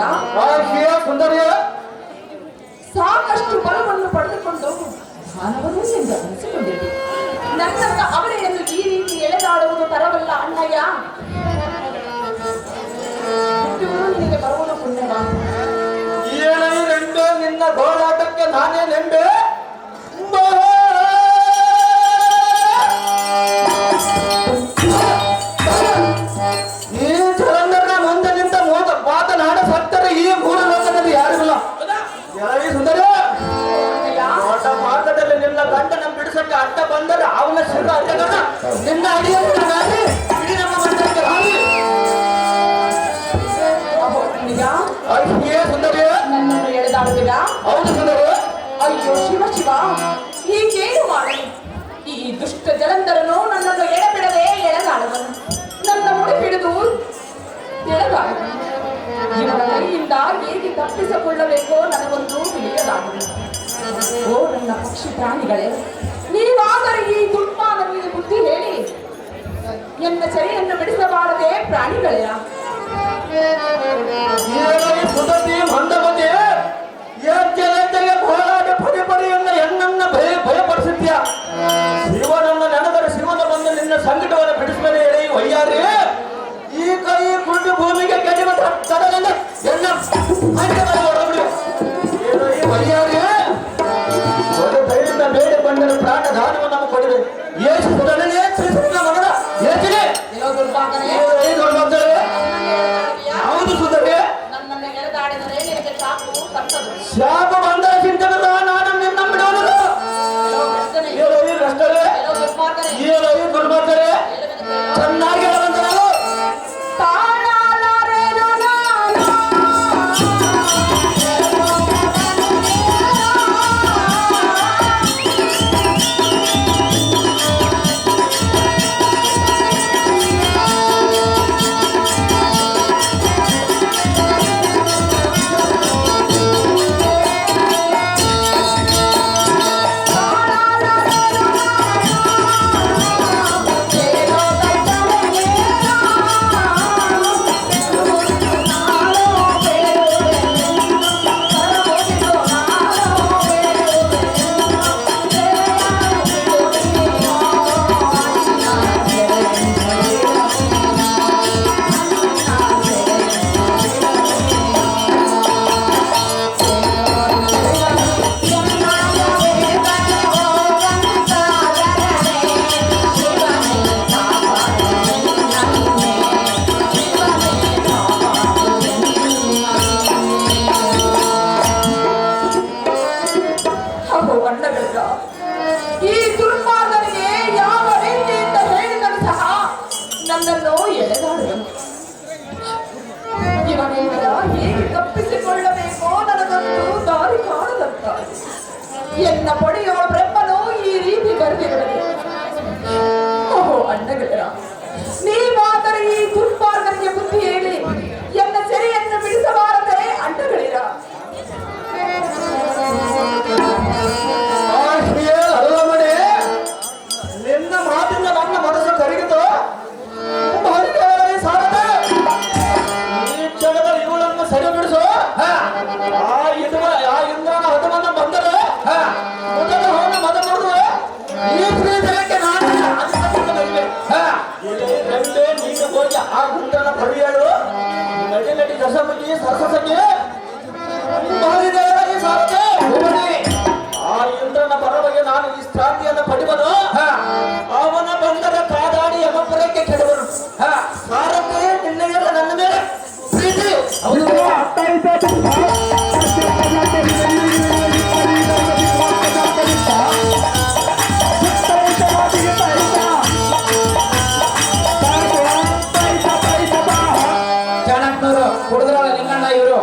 ಅಣ್ಣಯ್ಯ. ಸುಂದರಿಯ ಸಾಕಷ್ಟು ಬಲವನ್ನು ಪಡೆದುಕೊಂಡು ಮಾನವರು ಎಂದು ಅನಿಸಿಕೊಂಡಿದ್ದೆ. ನನ್ನಂತ ಅವರೆಯನ್ನು ಈ ರೀತಿ ಎಳೆದಾಡುವುದು ತರವಲ್ಲ ಅಣ್ಣಯ್ಯ. ಹುಟ್ಟುವುದು ನಿನಗೆ ಬರುವುದು ಪುಣ್ಯವ. ಏನೆಂಬೆ ನಿನ್ನ ಗೋಳಾಟಕ್ಕೆ ನಾನೇ ನೆಂಬೆ. ಈ ಜಲಂಧರನ ಮುಂದೆ ನಿಂತ ಮಾತನಾಡ ಸತ್ತರೆ ಈ ಮೂರು ಲೋಕದಲ್ಲಿ ಯಾರಿಲ್ಲ. ಸುಂದರ ದೊಡ್ಡ ಮಾರ್ಗದಲ್ಲಿ ನಿನ್ನ ಗಂಡನ ಬಿಡಿಸಕ್ಕೆ ಅಡ್ಡ ಬಂದರೆ ಅವನ ಶಿರ ಅಡ್ಡಗಣ ನಿನ್ನ ಅಡಿಯಲ್ಲಿ ಇಡೀ ನಮ್ಮ ಮಂಡಲಕ್ಕೆ ಹಾರಿ. ಸುಂದರ ನನ್ನನ್ನು ಎಳೆದಾಡುತ್ತೀರಾ? ಹೌದು ಸುಂದರ. ಅಯ್ಯೋ ಶಿವ ಶಿವ, ಹೀಗೇನು ಮಾಡಲಿ? ಈ ದುಷ್ಟ ಜಲಂಧರನು ನನ್ನನ್ನು ಎಳೆಬಿಡದೆ ಎಳೆದಾಡುವನು, ನನ್ನ ಮುಡಿ ಹಿಡಿದು ಎಳೆದಾಡುವನು. ಇವನ ಕೈಯಿಂದ ಹೇಗೆ ತಪ್ಪಿಸಿಕೊಳ್ಳಬೇಕೋ ನನಗೊಂದು ತಿಳಿಯಲಾಗಿದೆ. ಓ ನನ್ನ ಪಕ್ಷಿ ಪ್ರಾಣಿಗಳೇ, ನೀವಾದರೆ ಈ ದುರ್ಮಾನವಿಗೆ ಬುದ್ಧಿ ಹೇಳಿ ಎನ್ನ ಸರಿಯನ್ನು ಬಿಡಿಸಬಾರದೆ ಪ್ರಾಣಿಗಳೇ. ಸುಧತಿ ಮಂದಮತಿ ಏಕೆ ಹೋರಾಟ ಪರಿ ಪರಿಯನ್ನ ಎನ್ನನ್ನ ಭಯಪಡಿಸುತ್ತೀಯ. ಶಿವನನ್ನು ನೆನೆದರೆ ಶಿವನ ಬಂದು ನಿನ್ನ ಸಂಕಟವನ್ನು ಬಿಡಿಸಬೇಡಿ ಹೇಳಿ ವಯ್ಯಾರಿ. ಈ ಕೈ ಕುಂಡು ಭೂಮಿಗೆ ಕೆಡಿಮ ತಡಗಲ್ಲ ಎನ್ನ ಹೊರಬಿಡು ಈ ವಯ್ಯಾರಿ. ಒಂದು ಧೈರ್ಯದಿಂದ ಬೇಡ ಬಂದರೆ ಪ್ರಾಣ ದಾನವನ್ನು ನಾವು ಕೊಡಿದೆ. ಏಸು ಸುಧನೇ ಶ್ರೀಕೃಷ್ಣ ಮಗನ ಏತಿದೆ ಹೌದು ಸುಧನೆ. ನನ್ನನ್ನು ಎಳೆದಾಡಿದರೆ ನಿನಗೆ ಚಾಕು ತಪ್ಪದು. ಶಾಪ ಬಂದರೆ ಚಿಂತನಲ್ಲ, ನಾನು ನಿನ್ನ ಬಿಡುವುದಿಲ್ಲ. ದುರ್ಮಾರ್ಗರೇ ಚೆನ್ನಾಗಿ ಹೇಳುವಂತ ನಾವು ಈ ದುರ್ಮಾರ್ಗನಿಗೆ ಯಾವ ರೀತಿಯಿಂದ ಹೇಳಿದರೂ ಸಹ ನನ್ನನ್ನು ಎಳೆದಾಡುವನು. ಇವನಿಂದ ಹೇಗೆ ತಪ್ಪಿಸಿಕೊಳ್ಳಬೇಕೋ ನನಗಂತೂ ದಾರಿ ಕಾಣದಂತಾಗಿದೆ. ಎನ್ನ ಪಡೆಯುವ ಬ್ರಹ್ಮನು ಈ ರೀತಿ ಬರೆದಿರುವನು. ಓಹೋ ಅಣ್ಣಗಳ, ನೀವಾದರೆ ಈ ದುರ್ಮಾರ್ಗನಿಗೆ ಬುದ್ಧಿ ಹೇಳಿ ಎನ್ನ ಸೆರೆಯನ್ನು ಬಿಡಿಸಬಾರದೆ ಅಣ್ಣಗಳಿರ. ನಿನ್ನ ಮಾತಿಂದ ನನ್ನ ಮನಸ್ಸು ಕರಗಿತು. ಈ ಕ್ಷಣದಲ್ಲಿ ಇವಳನ್ನು ಸರಿ ಬಿಡಿಸು. ಆ ಇಂದ್ರನ ಹದವನ್ನು ಬಂದರೆ ಮೊದಲ ಹೋದ ಮದ ನೋಡುವೆ. ಈ ಶ್ರೀಧರಕ್ಕೆ ನಾನು ನೀನು ಹೋಗಿ ಆ ಗುಂಡನ ಪರಿಯಾಳು ನಡಿ ನಡಿ ದಶಮುಖಿ ಸರಸಕ್ಕೆ ಆ ಇಂದ್ರನ ಪರವಾಗಿ ನಾನು ಈ ಸ್ಥಾತಿಯನ್ನು ಪಡೆಯುವನು. ಅವನ ಬಂದರ ಕಾದಾಡಿ ಯಮಪುರಕ್ಕೆ ಕೆಡವನು. ಸಾರಕ್ಕೆ ನಿನ್ನೆಗೆಲ್ಲ ನನ್ನ ಮೇಲೆ ಪ್ರೀತಿ. ಚಾಣಕ್ಯರು ಕುಡಿದ್ರಲ್ಲ ನಿಂಗಣ್ಣ ಇವರು.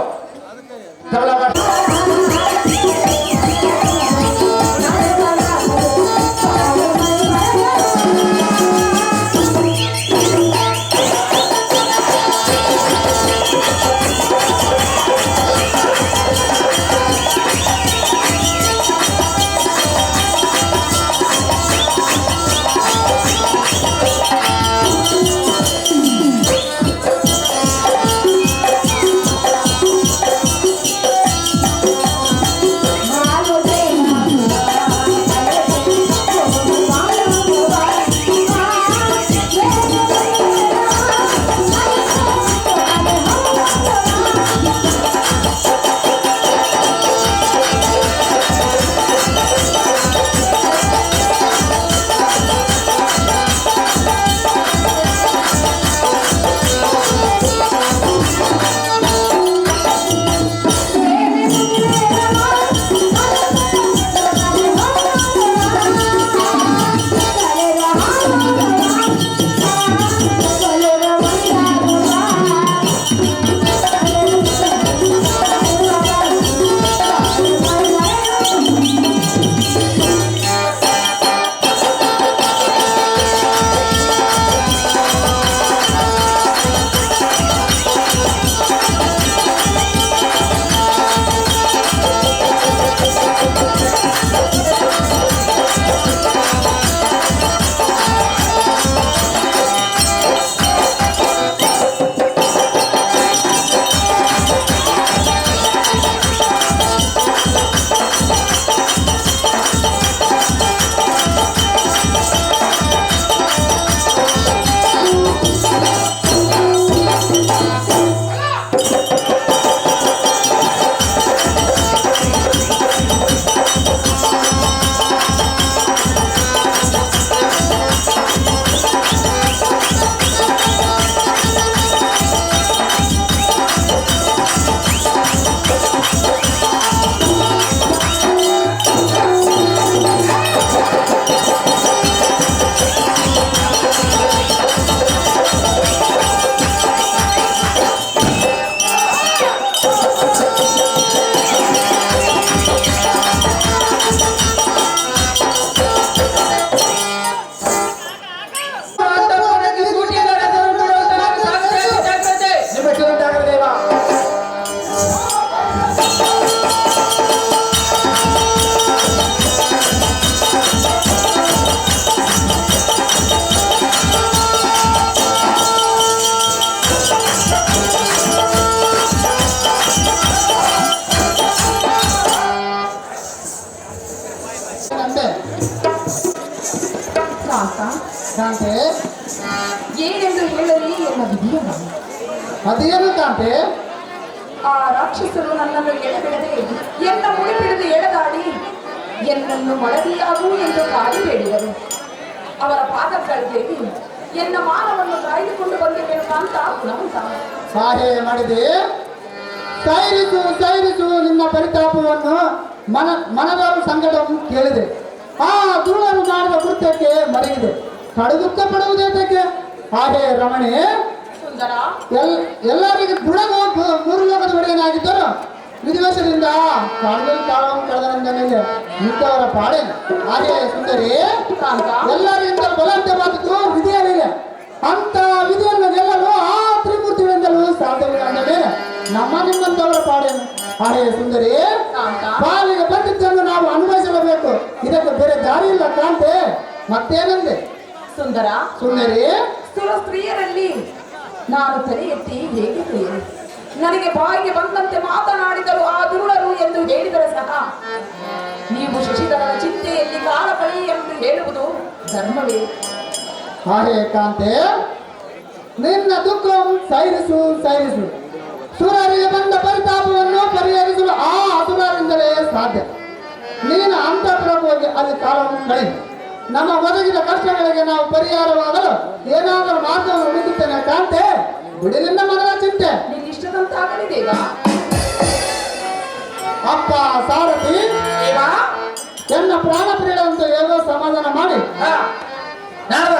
ಅಂತೆ ಕಾಂತ ಕಾಂತೆ ಏನೆಂದು ಹೇಳಲಿ ಎನ್ನ ವಿಧಿಯನ್ನ. ಅದೇನು ಕಾಂತೆ? ಆ ರಾಕ್ಷಸರು ನನ್ನನ್ನು ಎಳೆಬಿಡದೆ ಎನ್ನ ಮುಡಿಪಿಡಿದು ಎಳೆದಾಡಿ ಎನ್ನನ್ನು ಮಡದಿಯಾಗು ಎಂದು ಕಾಡಿ ಬೇಡಿದರು. ಅವರ ಪಾದಗಳಿಗೆ ಎನ್ನ ಮಾನವನ್ನು ಕಾಯ್ದುಕೊಂಡು ಬಂದಿದ್ದೇನೆ ಕಾಂತ ಗುಣವಂತ. ಹಾಗೆ ಮಾಡಿದೆ. ಸೈರಿಸು ನಿನ್ನ ಪರಿತಾಪವನ್ನು ಮನದ ಸಂಕಟವನ್ನು ಕೇಳಿದೆ. ಆ ದುರುಳರು ಮಾಡಿದ ಕೃತ್ಯಕ್ಕೆ ಮರೆಯಿದೆ. ಕಡುದುಃಖ ಪಡುವುದೇತಕ್ಕೆ? ಹಾಗೆ ರಮಣಿ ಸುಂದರ ಎಲ್ಲರಿಗೂ ಮೂರು ಲೋಕದ ಒಡೆಯನಾಗಿದ್ದರು. ವಿಧಿವಶದಿಂದ ಕಾಲವನ್ನು ಕಳೆದ ಮೇಲೆ ನಿಂತವರ ಪಾಡೆ. ಹಾಗೆ ಸುಂದರಿ ಕಾಂತ ಎಲ್ಲರಿಗಿಂತ ಬಲವಂತವಾದದ್ದು ವಿಧಿಯಲ್ಲಿದೆ. ಅಂತ ವಿಧಿಯನ್ನು ಗೆಲ್ಲಲು ಆ ತ್ರಿಮೂರ್ತಿಗಳಿಂದಲೂ ಸಾಧ್ಯವಿಲ್ಲ ಅಂದ ಮೇಲೆ ನಿಮ್ಮಂತವರ ಪಾಡೇನು? ಹಾಗೆ ಸುಂದರಿ ಕಾಂತ ಪಾಲಿಗೆ ಬಂದಿದ್ದನ್ನು ನಾವು ಅನುಭವಿಸಲೇಬೇಕು. ಇದಕ್ಕೆ ಬೇರೆ ದಾರಿ ಇಲ್ಲ ಕಾಂತೆ. ಮತ್ತೇನಂದೆ ಸುಂದರ ಸುಂದರಿ? ಸುರ ಸ್ತ್ರೀಯರಲ್ಲಿ ನಾನು ತಲೆ ಎತ್ತಿ ಹೇಗೆ ತಿಳಿಯಲಿ? ನನಗೆ ಬಾಯಿಗೆ ಬಂದಂತೆ ಮಾತನಾಡಿದರು ಆ ದುರುಳರು ಎಂದು ಹೇಳಿದರೆ ಸಹ ನೀವು ಶಶಿಧರನ ಚಿಂತೆಯಲ್ಲಿ ಕಾಲ ಕಳಿ ಎಂದು ಹೇಳುವುದು ಧರ್ಮವೇ? ಹಾಗೆ ಕಾಂತೆ ನಿನ್ನ ದುಃಖವನ್ನು ಸೈರಿಸು. ಸುರರಿಗೆ ಬಂದ ಪರಿತಾಪವನ್ನು ಪರಿಹರಿಸಲು ಆ ಅಸುರರಿಂದಲೇ ಸಾಧ್ಯ. ನೀನು ಅಂತಃಪುರಕ್ಕೆ ಅಲ್ಲಿ ಕಾಲವನ್ನು ಕಳಿ. ನಮ್ಮ ಒದಗಿದ ಕಷ್ಟಗಳಿಗೆ ನಾವು ಪರಿಹಾರವಾಗಲು ಏನಾದರೂ ಮಾರ್ಗವನ್ನು ಹುಡುಕುತ್ತೇನೆ ಕಾಂತೆ. ಬಿಡಿಲಿಲ್ಲ ಮನದ ಚಿಂತೆ. ನಿನ್ನಿಷ್ಟದಂತಾಗಲಿದೆ ಈಗ. ಅಪ್ಪ ಸಾರಥಿ ಎನ್ನ ಪ್ರಾಣ ಪ್ರಿಯರಂತ ಹೇಗೋ ಸಮಾಧಾನ ಮಾಡಿ ನಾರದ